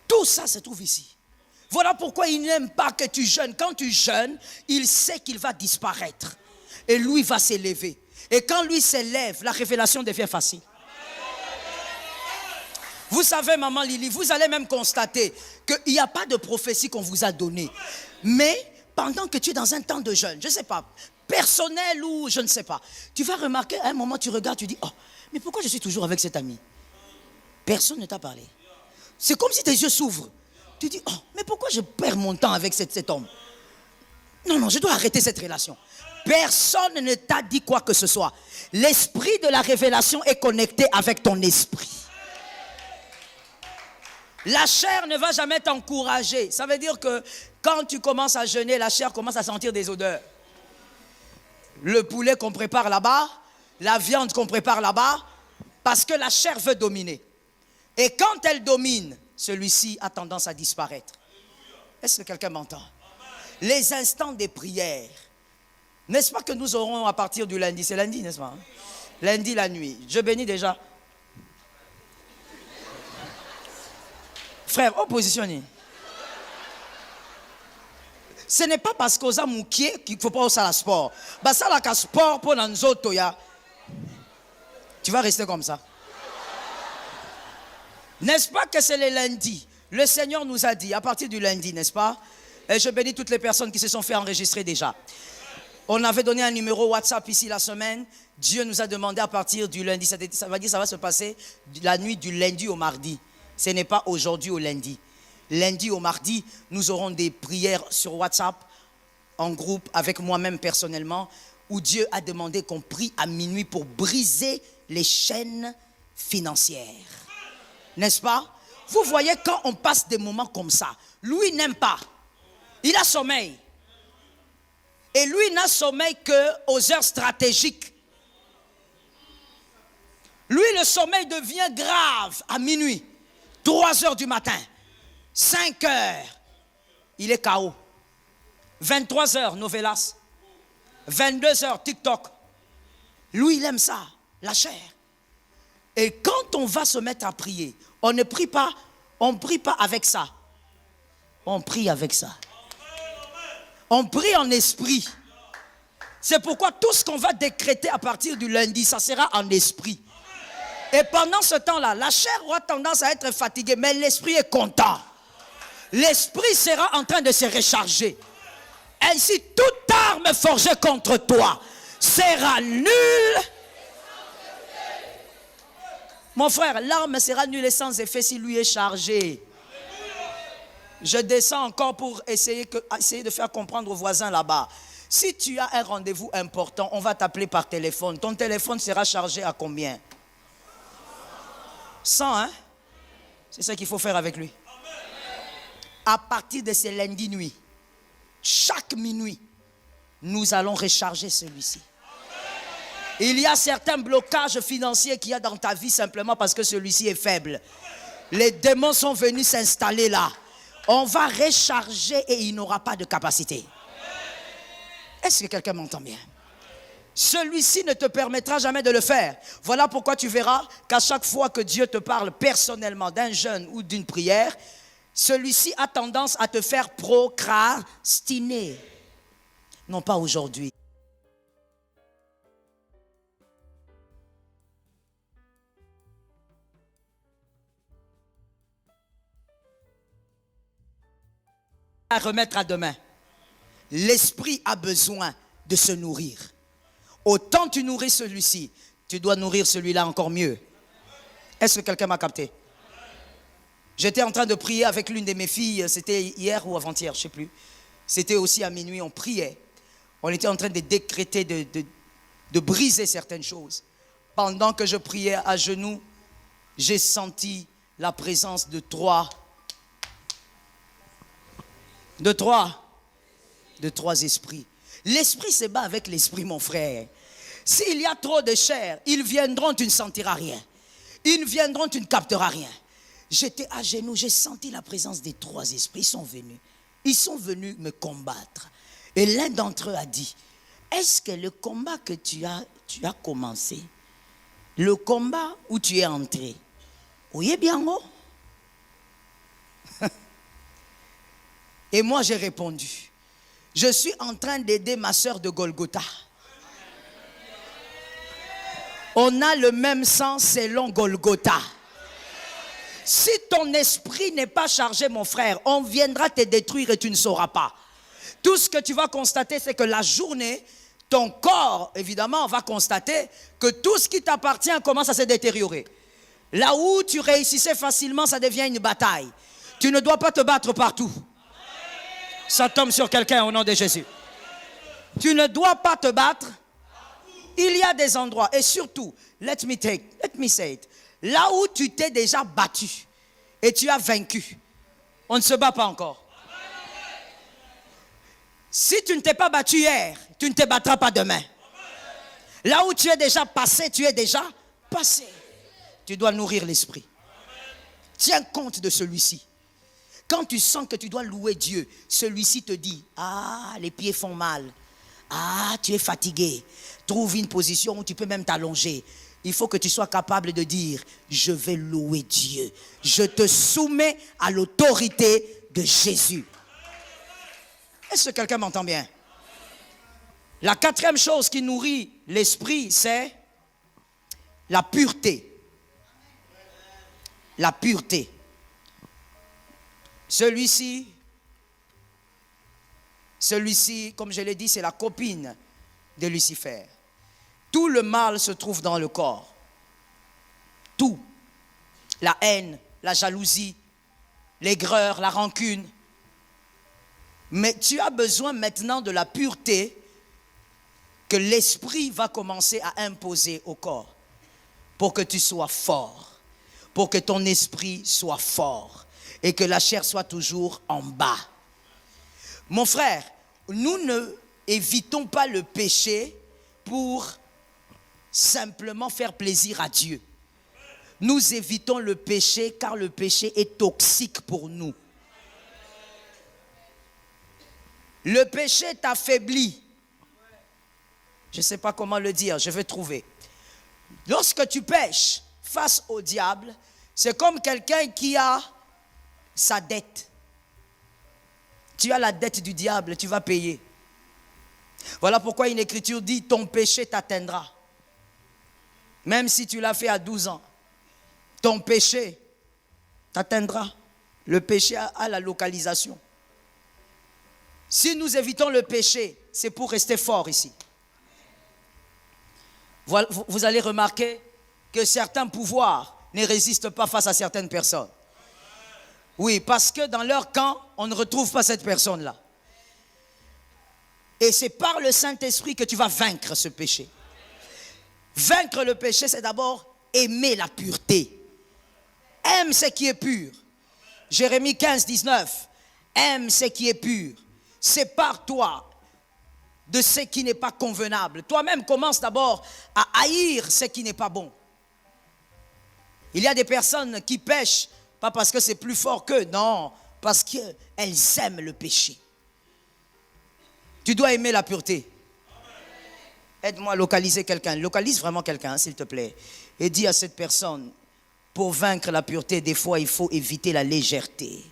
Tout ça se trouve ici. Voilà pourquoi il n'aime pas que tu jeûnes. Quand tu jeûnes, il sait qu'il va disparaître. Et lui va s'élever. Et quand lui s'élève, la révélation devient facile. Vous savez, maman Lily, vous allez même constater qu'il n'y a pas de prophétie qu'on vous a donnée. Mais pendant que tu es dans un temps de jeûne, je ne sais pas, personnel ou je ne sais pas, tu vas remarquer, à un moment tu regardes, tu dis, oh, mais pourquoi je suis toujours avec cet ami? Personne ne t'a parlé. C'est comme si tes yeux s'ouvrent. Tu dis, oh, mais pourquoi je perds mon temps avec cet homme? Non, je dois arrêter cette relation. Personne ne t'a dit quoi que ce soit. L'esprit de la révélation est connecté avec ton esprit. La chair ne va jamais t'encourager. Ça veut dire que quand tu commences à jeûner, la chair commence à sentir des odeurs. Le poulet qu'on prépare là-bas, la viande qu'on prépare là-bas, parce que la chair veut dominer. Et quand elle domine, celui-ci a tendance à disparaître. Est-ce que quelqu'un m'entend? Les instants des prières. N'est-ce pas que nous aurons à partir du lundi? C'est lundi, n'est-ce pas? Lundi, la nuit. Je bénis déjà. Frère, oppositionné. Ce n'est pas parce qu'on a mouqué qu'il ne faut pas faire le sport. Bah ça, la sport pour nous autres, tu vas rester comme ça. N'est-ce pas que c'est le lundi? Le Seigneur nous a dit, à partir du lundi, n'est-ce pas? Et je bénis toutes les personnes qui se sont fait enregistrer déjà. On avait donné un numéro WhatsApp ici la semaine. Dieu nous a demandé à partir du lundi. Ça veut dire que ça va se passer la nuit du lundi au mardi. Ce n'est pas aujourd'hui au lundi. Lundi au mardi, nous aurons des prières sur WhatsApp, en groupe, avec moi-même personnellement, où Dieu a demandé qu'on prie à minuit pour briser les chaînes financières. N'est-ce pas? Vous voyez, quand on passe des moments comme ça, lui n'aime pas. Il a sommeil. Et lui n'a sommeil qu'aux heures stratégiques. Lui, le sommeil devient grave à minuit. 3 heures du matin. 5 heures. Il est KO. 23 heures, novelas. 22 heures, TikTok. Lui, il aime ça, la chair. Et quand on va se mettre à prier, on ne prie pas avec ça. On prie avec ça. On prie en esprit. C'est pourquoi tout ce qu'on va décréter à partir du lundi, ça sera en esprit. Et pendant ce temps-là, la chair aura tendance à être fatiguée, mais l'esprit est content. L'esprit sera en train de se recharger. Ainsi, toute arme forgée contre toi sera nulle. Mon frère, l'arme sera nulle et sans effet si lui est chargé. Je descends encore pour essayer de faire comprendre aux voisins là-bas. Si tu as un rendez-vous important, on va t'appeler par téléphone. Ton téléphone sera chargé à combien? 100, hein? C'est ce qu'il faut faire avec lui. À partir de ce lundi nuit, chaque minuit, nous allons recharger celui-ci. Il y a certains blocages financiers qu'il y a dans ta vie simplement parce que celui-ci est faible. Les démons sont venus s'installer là. On va recharger et il n'aura pas de capacité. Est-ce que quelqu'un m'entend bien? Celui-ci ne te permettra jamais de le faire. Voilà pourquoi tu verras qu'à chaque fois que Dieu te parle personnellement d'un jeûne ou d'une prière, celui-ci a tendance à te faire procrastiner. Non pas aujourd'hui. À remettre à demain. L'esprit a besoin de se nourrir. Autant tu nourris celui-ci, tu dois nourrir celui-là encore mieux. Est-ce que quelqu'un m'a capté? J'étais en train de prier avec l'une de mes filles, c'était hier ou avant-hier, je ne sais plus. C'était aussi à minuit, on priait. On était en train de décréter, de briser certaines choses. Pendant que je priais à genoux, j'ai senti la présence de trois esprits. L'esprit se bat avec l'esprit, mon frère. s'il y a trop de chair, ils viendront, tu ne sentiras rien. Ils viendront, tu ne capteras rien. J'étais à genoux, j'ai senti la présence des 3 esprits. Ils sont venus me combattre. Et l'un d'entre eux a dit, est-ce que le combat que tu as commencé, le combat où tu es entré, oui, bien haut. Et moi j'ai répondu, je suis en train d'aider ma soeur de Golgotha. On a le même sang selon Golgotha. Si ton esprit n'est pas chargé, mon frère, on viendra te détruire et tu ne sauras pas. Tout ce que tu vas constater, c'est que la journée, ton corps, évidemment, va constater que tout ce qui t'appartient commence à se détériorer. Là où tu réussissais facilement, ça devient une bataille. Tu ne dois pas te battre partout. Ça tombe sur quelqu'un au nom de Jésus. Tu ne dois pas te battre. Il y a des endroits, et surtout, let me say it, là où tu t'es déjà battu et tu as vaincu, on ne se bat pas encore. Si tu ne t'es pas battu hier, tu ne te battras pas demain. Là où tu es déjà passé, tu es déjà passé. Tu dois nourrir l'esprit. Tiens compte de celui-ci. Quand tu sens que tu dois louer Dieu, celui-ci te dit, ah, les pieds font mal. Ah, tu es fatigué. Trouve une position où tu peux même t'allonger. Il faut que tu sois capable de dire, je vais louer Dieu. Je te soumets à l'autorité de Jésus. Est-ce que quelqu'un m'entend bien? La 4e chose qui nourrit l'esprit, c'est la pureté. La pureté. Celui-ci, comme je l'ai dit, c'est la copine de Lucifer. Tout le mal se trouve dans le corps. Tout. La haine, la jalousie, l'aigreur, la rancune. Mais tu as besoin maintenant de la pureté que l'esprit va commencer à imposer au corps pour que tu sois fort, pour que ton esprit soit fort et que la chair soit toujours en bas. Mon frère, nous ne évitons pas le péché pour simplement faire plaisir à Dieu. Nous évitons le péché car le péché est toxique pour nous. Le péché t'affaiblit. Je ne sais pas comment le dire, je vais trouver. Lorsque tu pèches face au diable, c'est comme quelqu'un qui a sa dette. Tu as la dette du diable, tu vas payer. Voilà pourquoi une écriture dit, ton péché t'atteindra. Même si tu l'as fait à 12 ans, ton péché t'atteindra. Le péché a la localisation. Si nous évitons le péché, c'est pour rester fort ici. Vous allez remarquer que certains pouvoirs ne résistent pas face à certaines personnes. Oui, parce que dans leur camp, on ne retrouve pas cette personne-là. Et c'est par le Saint-Esprit que tu vas vaincre ce péché. Vaincre le péché, c'est d'abord aimer la pureté. Aime ce qui est pur. Jérémie 15, 19. Aime ce qui est pur. Sépare-toi de ce qui n'est pas convenable. Toi-même, commence d'abord à haïr ce qui n'est pas bon. Il y a des personnes qui pêchent, pas parce que c'est plus fort qu'eux, non, parce qu'elles aiment le péché. Tu dois aimer la pureté. Aide-moi à localiser quelqu'un. Localise vraiment quelqu'un, s'il te plaît. Et dis à cette personne, pour vaincre la pureté, des fois, il faut éviter la légèreté.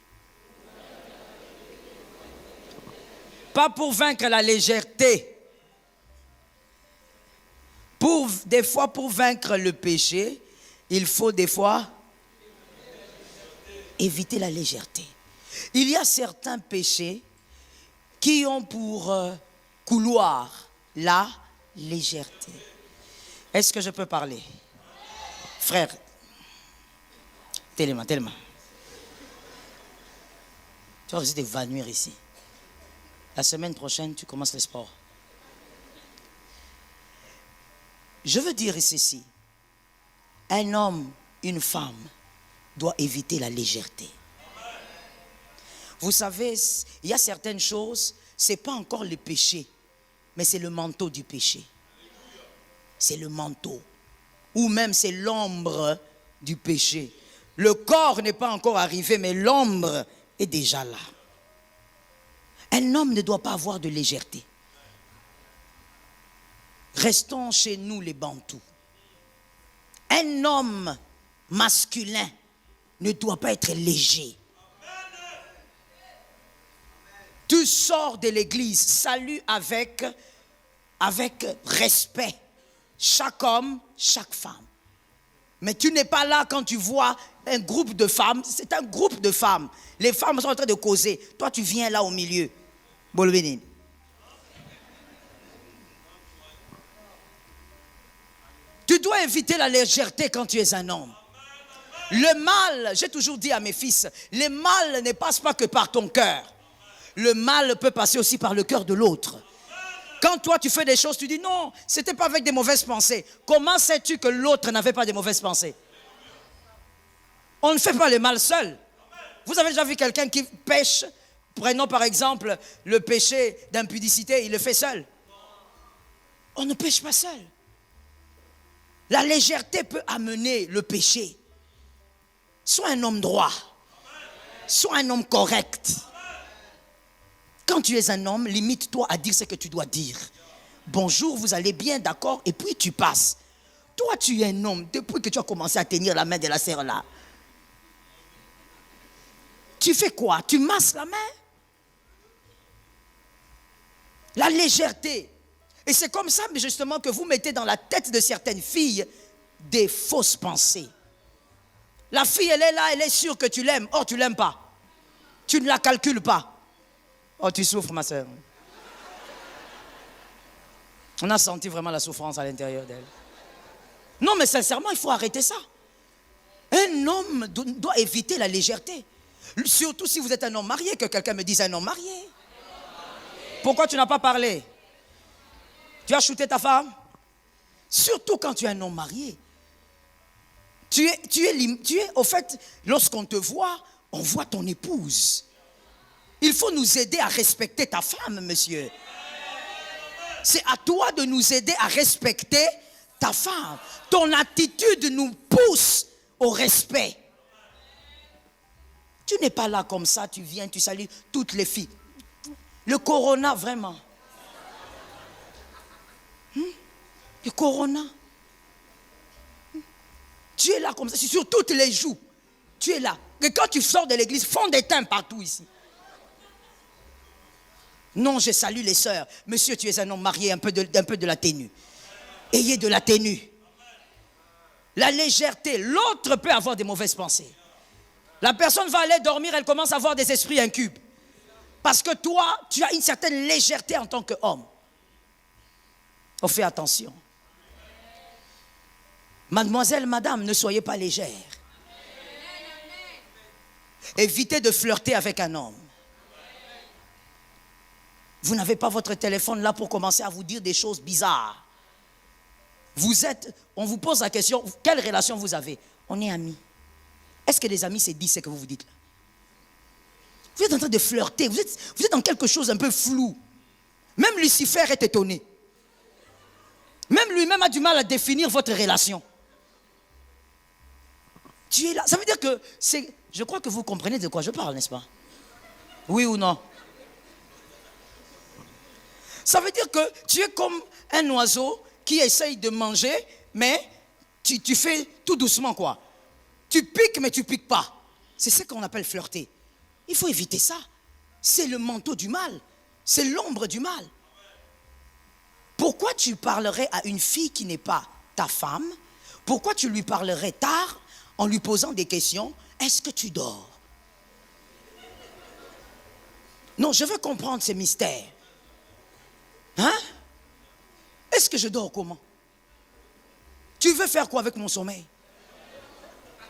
Pas pour vaincre la légèreté. Des fois, pour vaincre le péché, il faut des fois éviter la légèreté. Il y a certains péchés qui ont pour couloir la légèreté. Est-ce que je peux parler? Frère, tellement. Tu vas risquer d'évanouir ici. La semaine prochaine, tu commences le sport. Je veux dire ceci. Un homme, une femme doit éviter la légèreté. Vous savez, il y a certaines choses, ce n'est pas encore le péché, mais c'est le manteau du péché. c'est le manteau. Ou même c'est l'ombre du péché. Le corps n'est pas encore arrivé, mais l'ombre est déjà là. Un homme ne doit pas avoir de légèreté. Restons chez nous les Bantous. Un homme masculin ne doit pas être léger. Tu sors de l'église, salue avec respect. Chaque homme, chaque femme. Mais tu n'es pas là quand tu vois un groupe de femmes. C'est un groupe de femmes. Les femmes sont en train de causer. Toi, tu viens là au milieu. Bolbénine. Tu dois éviter la légèreté quand tu es un homme. Le mal, j'ai toujours dit à mes fils, le mal ne passe pas que par ton cœur. Le mal peut passer aussi par le cœur de l'autre. Quand toi tu fais des choses, tu dis non, c'était pas avec des mauvaises pensées. Comment sais-tu que l'autre n'avait pas de mauvaises pensées? On ne fait pas le mal seul. Vous avez déjà vu quelqu'un qui pêche? Prenons par exemple le péché d'impudicité, il le fait seul. On ne pêche pas seul. La légèreté peut amener le péché. Sois un homme droit. Sois un homme correct. Quand tu es un homme, limite-toi à dire ce que tu dois dire. Bonjour, vous allez bien, d'accord? Et puis tu passes. Toi, tu es un homme. Depuis que tu as commencé à tenir la main de la sœur là, tu fais quoi? Tu masses la main? La légèreté. Et c'est comme ça, justement, que vous mettez dans la tête de certaines filles des fausses pensées. La fille, elle est là, elle est sûre que tu l'aimes. Or, tu ne l'aimes pas. Tu ne la calcules pas. Oh, tu souffres, ma soeur. On a senti vraiment la souffrance à l'intérieur d'elle. Non, mais sincèrement, il faut arrêter ça. Un homme doit éviter la légèreté. Surtout si vous êtes un homme marié, que quelqu'un me dise un homme marié. Pourquoi tu n'as pas parlé? Tu as shooté ta femme? Surtout quand tu es un homme marié. Tu es, au fait, lorsqu'on te voit, on voit ton épouse. Il faut nous aider à respecter ta femme, monsieur. C'est à toi de nous aider à respecter ta femme. Ton attitude nous pousse au respect. Tu n'es pas là comme ça, tu viens, tu salues toutes les filles. Le corona, vraiment. Le corona. Tu es là comme ça, c'est sur toutes les joues. Tu es là. Et quand tu sors de l'église, fond d'étain partout ici. Non, je salue les sœurs. Monsieur, tu es un homme marié, un peu de la tenue. Ayez de la tenue. La légèreté. L'autre peut avoir des mauvaises pensées. La personne va aller dormir, elle commence à avoir des esprits incubes. Parce que toi, tu as une certaine légèreté en tant qu'homme. On fait attention. Mademoiselle, madame, ne soyez pas légère. Évitez de flirter avec un homme. Vous n'avez pas votre téléphone là pour commencer à vous dire des choses bizarres. On vous pose la question, quelle relation vous avez? On est amis. Est-ce que les amis se disent ce que vous vous dites là? Vous êtes en train de flirter, vous êtes dans quelque chose un peu flou. Même Lucifer est étonné. Même lui-même a du mal à définir votre relation. Tu es là, ça veut dire que je crois que vous comprenez de quoi je parle, n'est-ce pas? Oui ou non? Ça veut dire que tu es comme un oiseau qui essaye de manger, mais tu fais tout doucement, quoi. Tu piques, mais tu piques pas. C'est ce qu'on appelle flirter. Il faut éviter ça. C'est le manteau du mal. C'est l'ombre du mal. Pourquoi tu parlerais à une fille qui n'est pas ta femme? Pourquoi tu lui parlerais tard en lui posant des questions? Est-ce que tu dors? Non, je veux comprendre ces mystères. Hein? Est-ce que je dors comment? Tu veux faire quoi avec mon sommeil?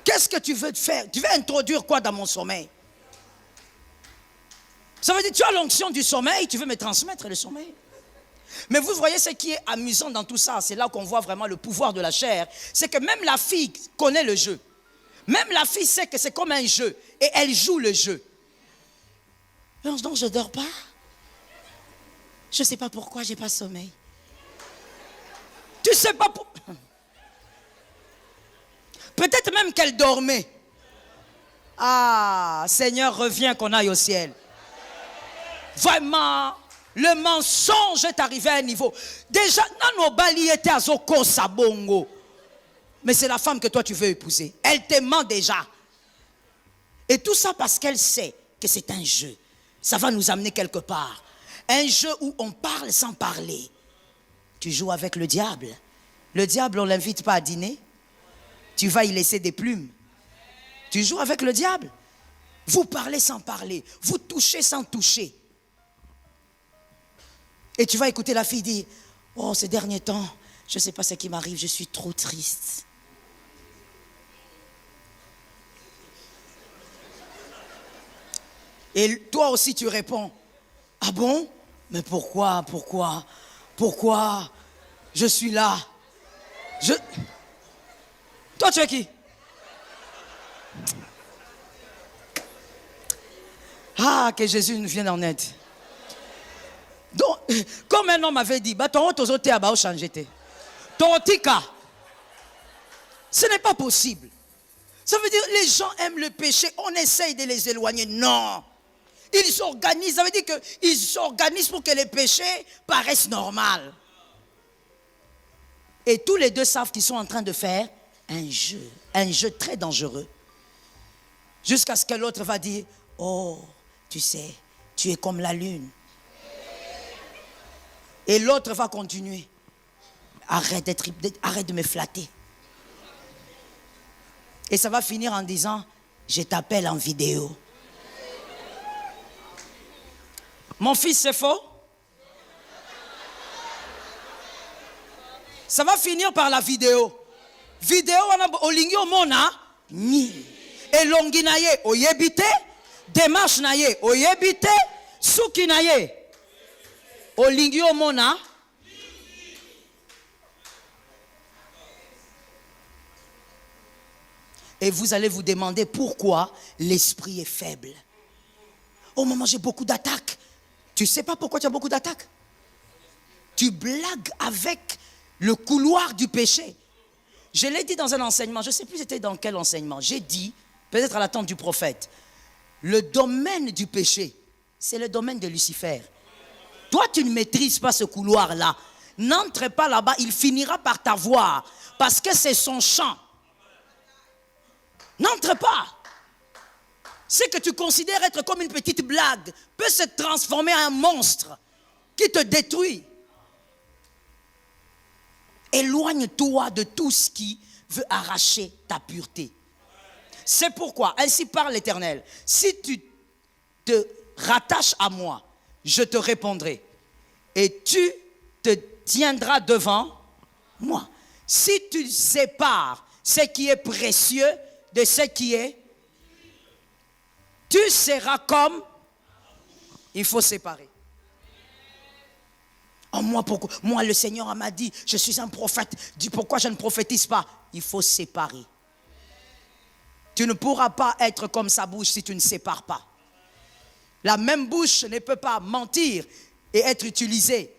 Qu'est-ce que tu veux faire? Tu veux introduire quoi dans mon sommeil? Ça veut dire que tu as l'onction du sommeil, tu veux me transmettre le sommeil. Mais vous voyez ce qui est amusant dans tout ça, c'est là qu'on voit vraiment le pouvoir de la chair, c'est que même la fille connaît le jeu. Même la fille sait que c'est comme un jeu et elle joue le jeu. Donc je ne dors pas. Je ne sais pas pourquoi je n'ai pas sommeil. Tu sais pas... Peut-être même qu'elle dormait. Ah, Seigneur, reviens qu'on aille au ciel. Vraiment, le mensonge est arrivé à un niveau. Déjà, Nano Bali était à Zoko Sabongo. Mais c'est la femme que toi tu veux épouser. Elle te ment déjà. Et tout ça parce qu'elle sait que c'est un jeu. Ça va nous amener quelque part. Un jeu où on parle sans parler. Tu joues avec le diable. Le diable, on ne l'invite pas à dîner. Tu vas y laisser des plumes. Tu joues avec le diable. Vous parlez sans parler. Vous touchez sans toucher. Et tu vas écouter la fille dire, oh, ces derniers temps, je ne sais pas ce qui m'arrive, je suis trop triste. Et toi aussi tu réponds, ah bon? Mais pourquoi je suis là? Toi tu es qui? Ah, que Jésus nous vienne en aide. Donc, comme un homme avait dit, ton autre a changé. Ton tika. Ce n'est pas possible. Ça veut dire les gens aiment le péché, on essaye de les éloigner. Non. Ils s'organisent, ça veut dire qu'ils s'organisent pour que les péchés paraissent normaux. Et tous les deux savent qu'ils sont en train de faire un jeu très dangereux. Jusqu'à ce que l'autre va dire, oh, tu sais, tu es comme la lune. Et l'autre va continuer. Arrête de me flatter. Et ça va finir en disant, je t'appelle en vidéo. Mon fils, c'est faux? Ça va finir par la vidéo. Vidéo, olingi omona, ni. Elongi na ye, oyebite. Démarche na ye, oyebite. Suki na ye. Olingi omona. Et vous allez vous demander pourquoi l'esprit est faible. Oh maman, j'ai beaucoup d'attaques. Tu ne sais pas pourquoi tu as beaucoup d'attaques? Tu blagues avec le couloir du péché. Je l'ai dit dans un enseignement, je ne sais plus c'était dans quel enseignement. J'ai dit, peut-être à l'attente du prophète, le domaine du péché, c'est le domaine de Lucifer. Toi, tu ne maîtrises pas ce couloir-là. N'entre pas là-bas, il finira par t'avoir. Parce que c'est son champ. N'entre pas. Ce que tu considères être comme une petite blague peut se transformer en un monstre qui te détruit. Éloigne-toi de tout ce qui veut arracher ta pureté. C'est pourquoi, ainsi parle l'Éternel, si tu te rattaches à moi, je te répondrai et tu te tiendras devant moi. Si tu sépares ce qui est précieux de ce qui est, tu seras comme, il faut séparer. Oh, moi, le Seigneur m'a dit, je suis un prophète. Dis pourquoi je ne prophétise pas? Il faut séparer. Tu ne pourras pas être comme sa bouche si tu ne sépares pas. La même bouche ne peut pas mentir et être utilisée.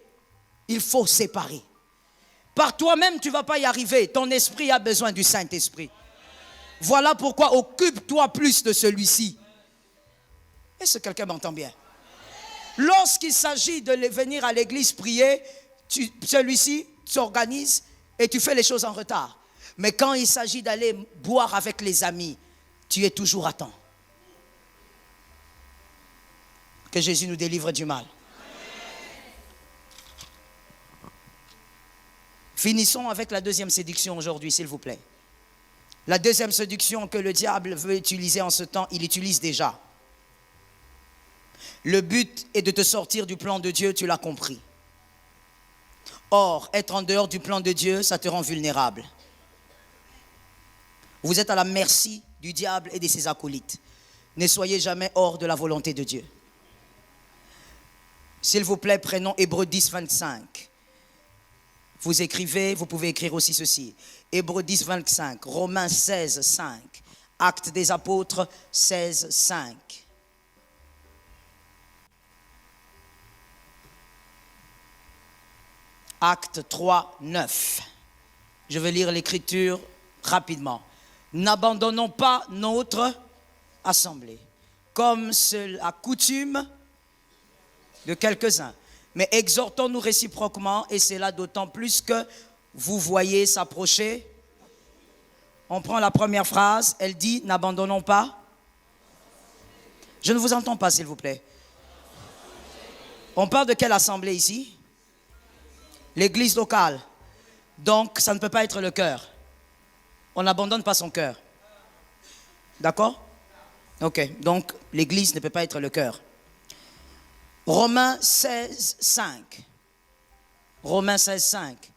Il faut séparer. Par toi-même, tu ne vas pas y arriver. Ton esprit a besoin du Saint-Esprit. Voilà pourquoi occupe-toi plus de celui-ci. Est-ce que quelqu'un m'entend bien? Lorsqu'il s'agit de venir à l'église prier, celui-ci s'organise et tu fais les choses en retard. Mais quand il s'agit d'aller boire avec les amis, tu es toujours à temps. Que Jésus nous délivre du mal. Finissons avec la deuxième séduction aujourd'hui, s'il vous plaît. La deuxième séduction que le diable veut utiliser en ce temps, il utilise déjà. Le but est de te sortir du plan de Dieu, tu l'as compris. Or, être en dehors du plan de Dieu, ça te rend vulnérable. Vous êtes à la merci du diable et de ses acolytes. Ne soyez jamais hors de la volonté de Dieu. S'il vous plaît, prenons Hébreux 10, 25. Vous écrivez, vous pouvez écrire aussi ceci. Hébreux 10, 25, Romains 16, 5, Actes des Apôtres 16, 5. Acte 3, 9. Je vais lire l'écriture rapidement. N'abandonnons pas notre assemblée, comme c'est la coutume de quelques-uns, mais exhortons-nous réciproquement, et c'est là d'autant plus que vous voyez s'approcher. On prend la première phrase, elle dit, n'abandonnons pas. Je ne vous entends pas, s'il vous plaît. On parle de quelle assemblée ici? L'église locale. Donc, ça ne peut pas être le cœur. On n'abandonne pas son cœur. D'accord? Ok, donc l'église ne peut pas être le cœur. Romains 16, 5. Romains 16, 5.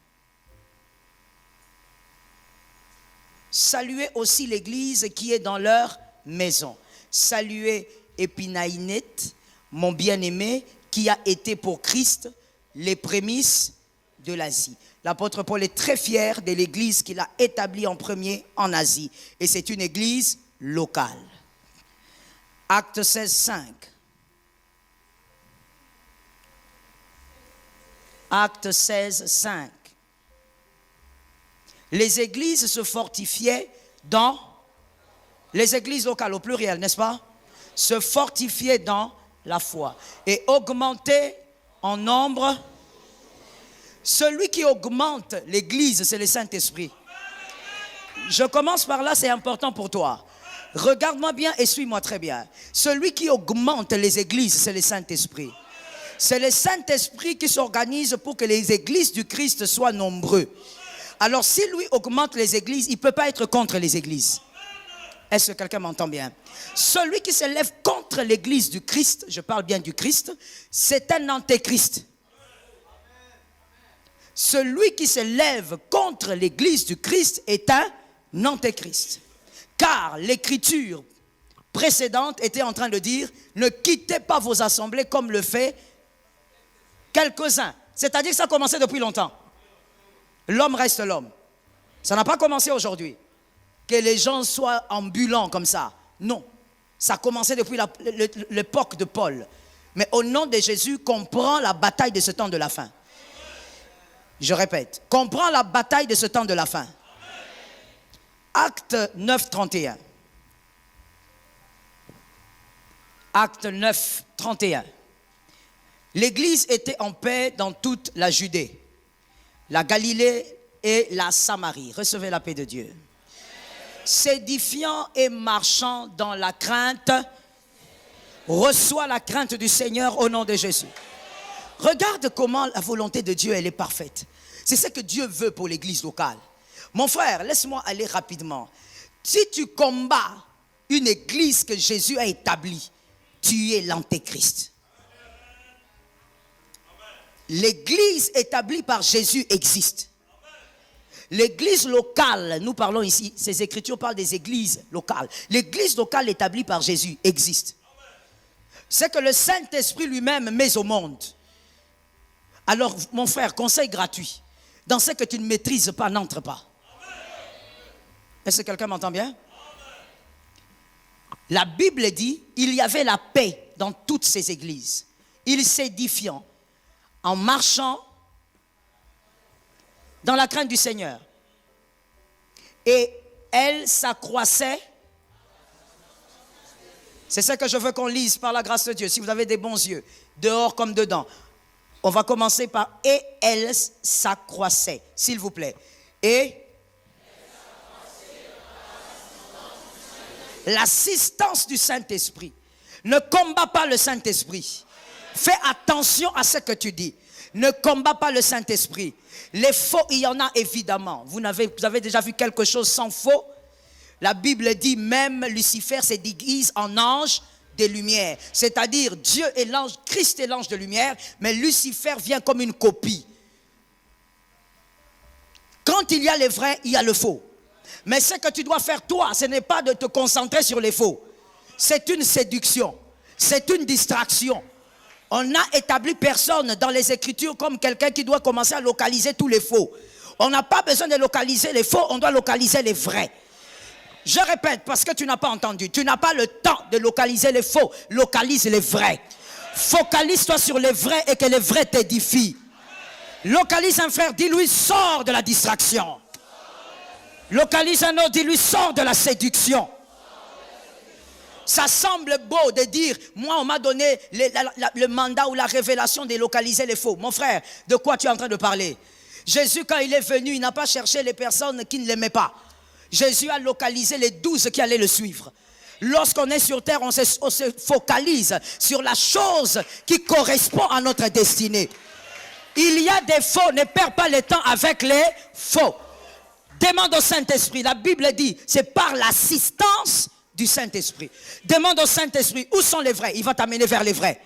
Saluez aussi l'église qui est dans leur maison. Saluez Épinaïnite, mon bien-aimé, qui a été pour Christ les prémices de l'Asie. L'apôtre Paul est très fier de l'église qu'il a établie en premier en Asie. Et c'est une église locale. Acte 16, 5. Acte 16, 5. Les églises se fortifiaient dans... Les églises locales au pluriel, n'est-ce pas? Se fortifiaient dans la foi et augmentaient en nombre. Celui qui augmente l'église, c'est le Saint-Esprit. Je commence par là, c'est important pour toi. Regarde-moi bien et suis-moi très bien. Celui qui augmente les églises, c'est le Saint-Esprit. C'est le Saint-Esprit qui s'organise pour que les églises du Christ soient nombreux. Alors si lui augmente les églises, il ne peut pas être contre les églises. Est-ce que quelqu'un m'entend bien? Celui qui se lève contre l'église du Christ, je parle bien du Christ, c'est un antéchrist. Celui qui se lève contre l'église du Christ est un antéchrist. Car l'écriture précédente était en train de dire, ne quittez pas vos assemblées comme le fait quelques-uns. C'est-à-dire que ça a commencé depuis longtemps. L'homme reste l'homme. Ça n'a pas commencé aujourd'hui. Que les gens soient ambulants comme ça. Non. Ça a commencé depuis l'époque de Paul. Mais au nom de Jésus, comprends la bataille de ce temps de la fin. Je répète. Comprends la bataille de ce temps de la fin. Acte 9, 31. Acte 9, 31. L'église était en paix dans toute la Judée, la Galilée et la Samarie. Recevez la paix de Dieu. S'édifiant et marchant dans la crainte, reçois la crainte du Seigneur au nom de Jésus. Regarde comment la volonté de Dieu, elle est parfaite. C'est ce que Dieu veut pour l'église locale. Mon frère, laisse-moi aller rapidement. Si tu combats une église que Jésus a établie, tu es l'antéchrist. L'église établie par Jésus existe. L'église locale, nous parlons ici, ces écritures parlent des églises locales. L'église locale établie par Jésus existe. C'est que le Saint-Esprit lui-même met au monde. Alors, mon frère, conseil gratuit. Dans ce que tu ne maîtrises pas, n'entre pas. Est-ce que quelqu'un m'entend bien? La Bible dit, il y avait la paix dans toutes ces églises. Ils s'édifiant en marchant dans la crainte du Seigneur. Et elle s'accroissait. C'est ce que je veux qu'on lise par la grâce de Dieu. Si vous avez des bons yeux, dehors comme dedans. On va commencer par « et elle s'accroissait ». S'il vous plaît. Et l'assistance du Saint-Esprit. Ne combat pas le Saint-Esprit. Fais attention à ce que tu dis. Ne combat pas le Saint-Esprit. Les faux, il y en a évidemment. Vous avez déjà vu quelque chose sans faux? La Bible dit même Lucifer se déguise en ange de lumière. C'est-à-dire Dieu est l'ange, Christ est l'ange de lumière, mais Lucifer vient comme une copie. Quand il y a les vrais, il y a le faux. Mais ce que tu dois faire toi, ce n'est pas de te concentrer sur les faux. C'est une séduction. C'est une distraction. On n'a établi personne dans les Écritures comme quelqu'un qui doit commencer à localiser tous les faux. On n'a pas besoin de localiser les faux, on doit localiser les vrais. Je répète parce que tu n'as pas entendu. Tu n'as pas le temps de localiser les faux. Localise les vrais. Focalise-toi sur les vrais et que les vrais t'édifient. Localise un frère, dis-lui, sors de la distraction. Localise un autre, dis-lui, sors de la séduction. Ça semble beau de dire, moi on m'a donné le mandat ou la révélation de localiser les faux. Mon frère, de quoi tu es en train de parler? Jésus, quand il est venu, il n'a pas cherché les personnes qui ne l'aimaient pas. Jésus a localisé les 12 qui allaient le suivre. Lorsqu'on est sur terre, on se focalise sur la chose qui correspond à notre destinée. Il y a des faux, ne perds pas le temps avec les faux. Demande au Saint-Esprit, la Bible dit, c'est par l'assistance du Saint-Esprit. Demande au Saint-Esprit, où sont les vrais? Il va t'amener vers les vrais.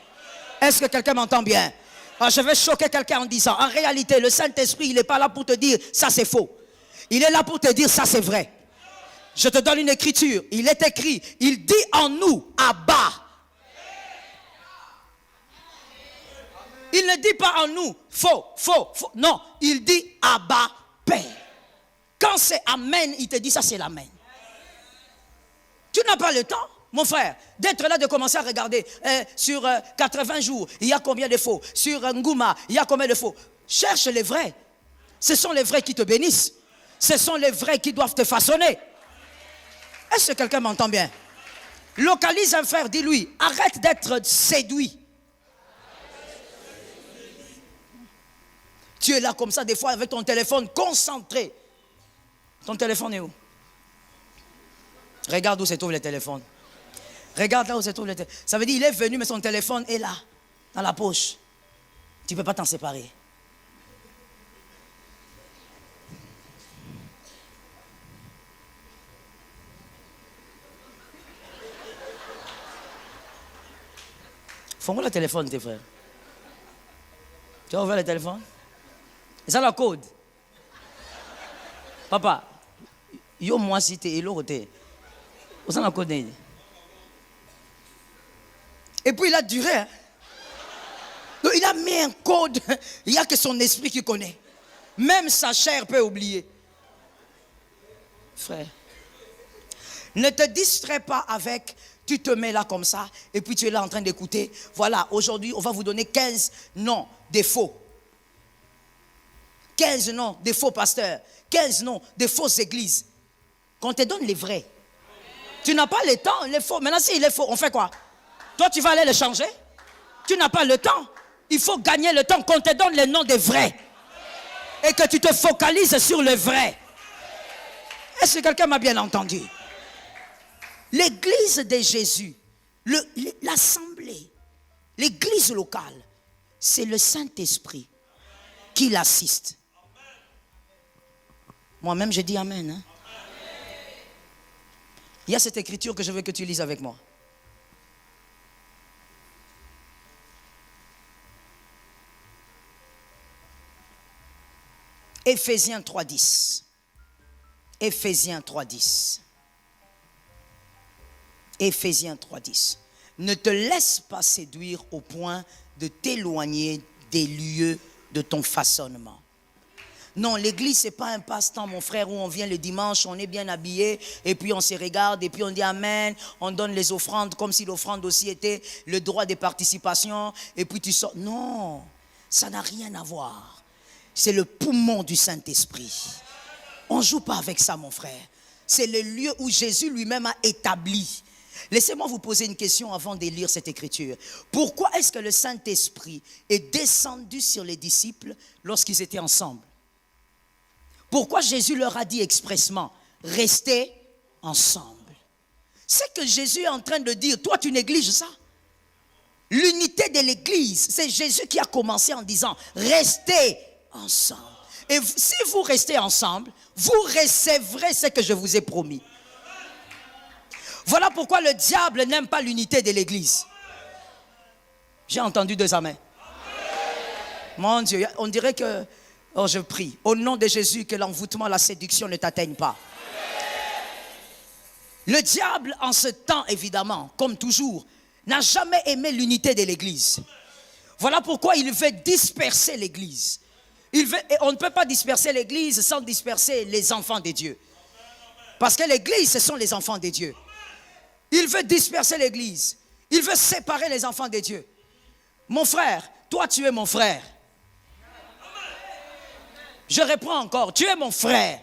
Est-ce que quelqu'un m'entend bien? Alors, je vais choquer quelqu'un en disant, en réalité, le Saint-Esprit, il n'est pas là pour te dire, ça c'est faux. Il est là pour te dire, ça c'est vrai. Je te donne une écriture, il est écrit, il dit en nous, Abba. Il ne dit pas en nous, faux. Non, il dit Abba, Père. Quand c'est Amen, il te dit, ça c'est l'Amen. Tu n'as pas le temps, mon frère, d'être là, de commencer à regarder sur 80 jours, il y a combien de faux? Sur Ngouma, il y a combien de faux? Cherche les vrais. Ce sont les vrais qui te bénissent. Ce sont les vrais qui doivent te façonner. Est-ce que quelqu'un m'entend bien? Localise un frère, dis-lui, arrête d'être séduit. Tu es là comme ça, des fois, avec ton téléphone concentré. Ton téléphone est où? Regarde où se trouve le téléphone. Regarde là où se trouve le téléphone. Ça veut dire, il est venu, mais son téléphone est là, dans la poche. Tu ne peux pas t'en séparer. Fais-moi le téléphone, tes frères. Tu as ouvert le téléphone? C'est ça la code. Papa, yo moi si t'es l'autre. C'est ça la code. Et puis il a duré. Hein? Donc, il a mis un code. Il n'y a que son esprit qui connaît. Même sa chair peut oublier. Frère, ne te distrais pas avec... Tu te mets là comme ça, et puis tu es là en train d'écouter. Voilà, aujourd'hui, on va vous donner 15 noms des faux. 15 noms des faux pasteurs. 15 noms des fausses églises. Qu'on te donne les vrais. Tu n'as pas le temps, les faux. Maintenant, s'il est faux, on fait quoi? Toi, tu vas aller les changer? Tu n'as pas le temps. Il faut gagner le temps qu'on te donne les noms des vrais. Et que tu te focalises sur le vrai. Est-ce que quelqu'un m'a bien entendu? L'église de Jésus, l'assemblée, l'église locale, c'est le Saint-Esprit qui l'assiste. Moi-même, je dis Amen. Hein? Il y a cette écriture que je veux que tu lises avec moi. Éphésiens 3:10. Éphésiens 3:10. Éphésiens 3:10. Ne te laisse pas séduire au point de t'éloigner des lieux de ton façonnement. Non, l'église, ce n'est pas un passe-temps, mon frère, où on vient le dimanche, on est bien habillé, et puis on se regarde, et puis on dit Amen, on donne les offrandes, comme si l'offrande aussi était le droit de participation, et puis tu sors. Non, ça n'a rien à voir. C'est le poumon du Saint-Esprit. On ne joue pas avec ça, mon frère. C'est le lieu où Jésus lui-même a établi. Laissez-moi vous poser une question avant de lire cette écriture. Pourquoi est-ce que le Saint-Esprit est descendu sur les disciples lorsqu'ils étaient ensemble? Pourquoi Jésus leur a dit expressement, restez ensemble? C'est que Jésus est en train de dire, toi tu négliges ça. L'unité de l'église, c'est Jésus qui a commencé en disant, restez ensemble. Et si vous restez ensemble, vous recevrez ce que je vous ai promis. Voilà pourquoi le diable n'aime pas l'unité de l'église. J'ai entendu 2 amens. Mon Dieu, on dirait que... Oh, je prie, au nom de Jésus, que l'envoûtement, la séduction ne t'atteigne pas. Le diable, en ce temps, évidemment, comme toujours, n'a jamais aimé l'unité de l'église. Voilà pourquoi il veut disperser l'église. Et on ne peut pas disperser l'église sans disperser les enfants de Dieu. Parce que l'église, ce sont les enfants de Dieu. Il veut disperser l'église. Il veut séparer les enfants de Dieu. Mon frère, toi tu es mon frère. Je reprends encore, tu es mon frère.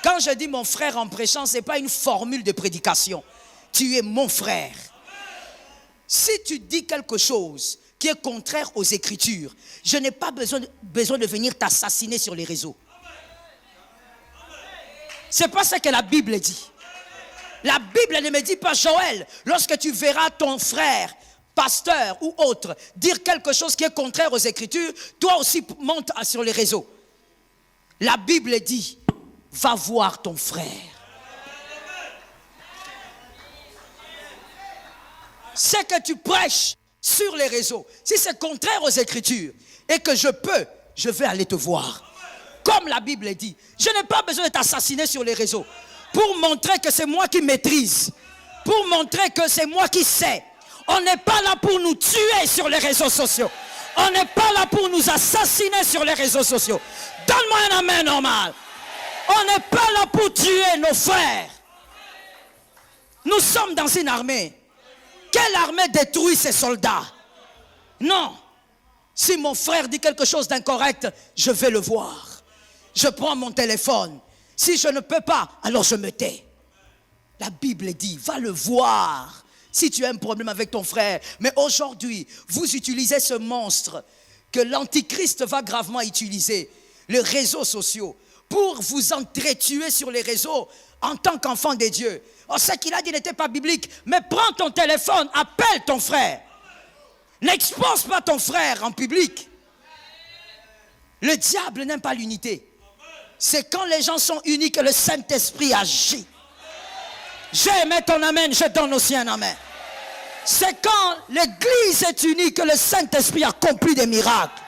Quand je dis mon frère en prêchant, ce n'est pas une formule de prédication. Tu es mon frère. Si tu dis quelque chose qui est contraire aux Écritures, je n'ai pas besoin de venir t'assassiner sur les réseaux. Ce n'est pas ce que la Bible dit. La Bible ne me dit pas, Joël, lorsque tu verras ton frère, pasteur ou autre, dire quelque chose qui est contraire aux Écritures, toi aussi monte sur les réseaux. La Bible dit, va voir ton frère. Ce que tu prêches sur les réseaux, si c'est contraire aux Écritures et que je vais aller te voir. Comme la Bible dit, je n'ai pas besoin de t'assassiner sur les réseaux pour montrer que c'est moi qui maîtrise, pour montrer que c'est moi qui sais. On n'est pas là pour nous tuer sur les réseaux sociaux. On n'est pas là pour nous assassiner sur les réseaux sociaux. Donne-moi un amen normal. On n'est pas là pour tuer nos frères. Nous sommes dans une armée. Quelle armée détruit ses soldats? Non. Si mon frère dit quelque chose d'incorrect, je vais le voir. Je prends mon téléphone. Si je ne peux pas, alors je me tais. La Bible dit, va le voir. Si tu as un problème avec ton frère. Mais aujourd'hui, vous utilisez ce monstre que l'Antichrist va gravement utiliser, les réseaux sociaux, pour vous entretuer sur les réseaux en tant qu'enfant de Dieu. Oh, ce qu'il a dit n'était pas biblique, mais prends ton téléphone, appelle ton frère. N'expose pas ton frère en public. Le diable n'aime pas l'unité. C'est quand les gens sont unis que le Saint-Esprit agit. J'ai aimé ton amen, je donne aussi un amen. C'est quand l'Église est unie que le Saint-Esprit accomplit des miracles.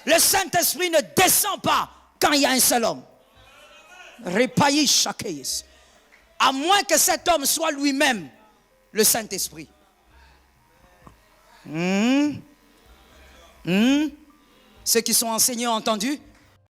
Le Saint-Esprit ne descend pas quand il y a un seul homme. À moins que cet homme soit lui-même le Saint-Esprit. Ceux qui sont enseignés ont entendu?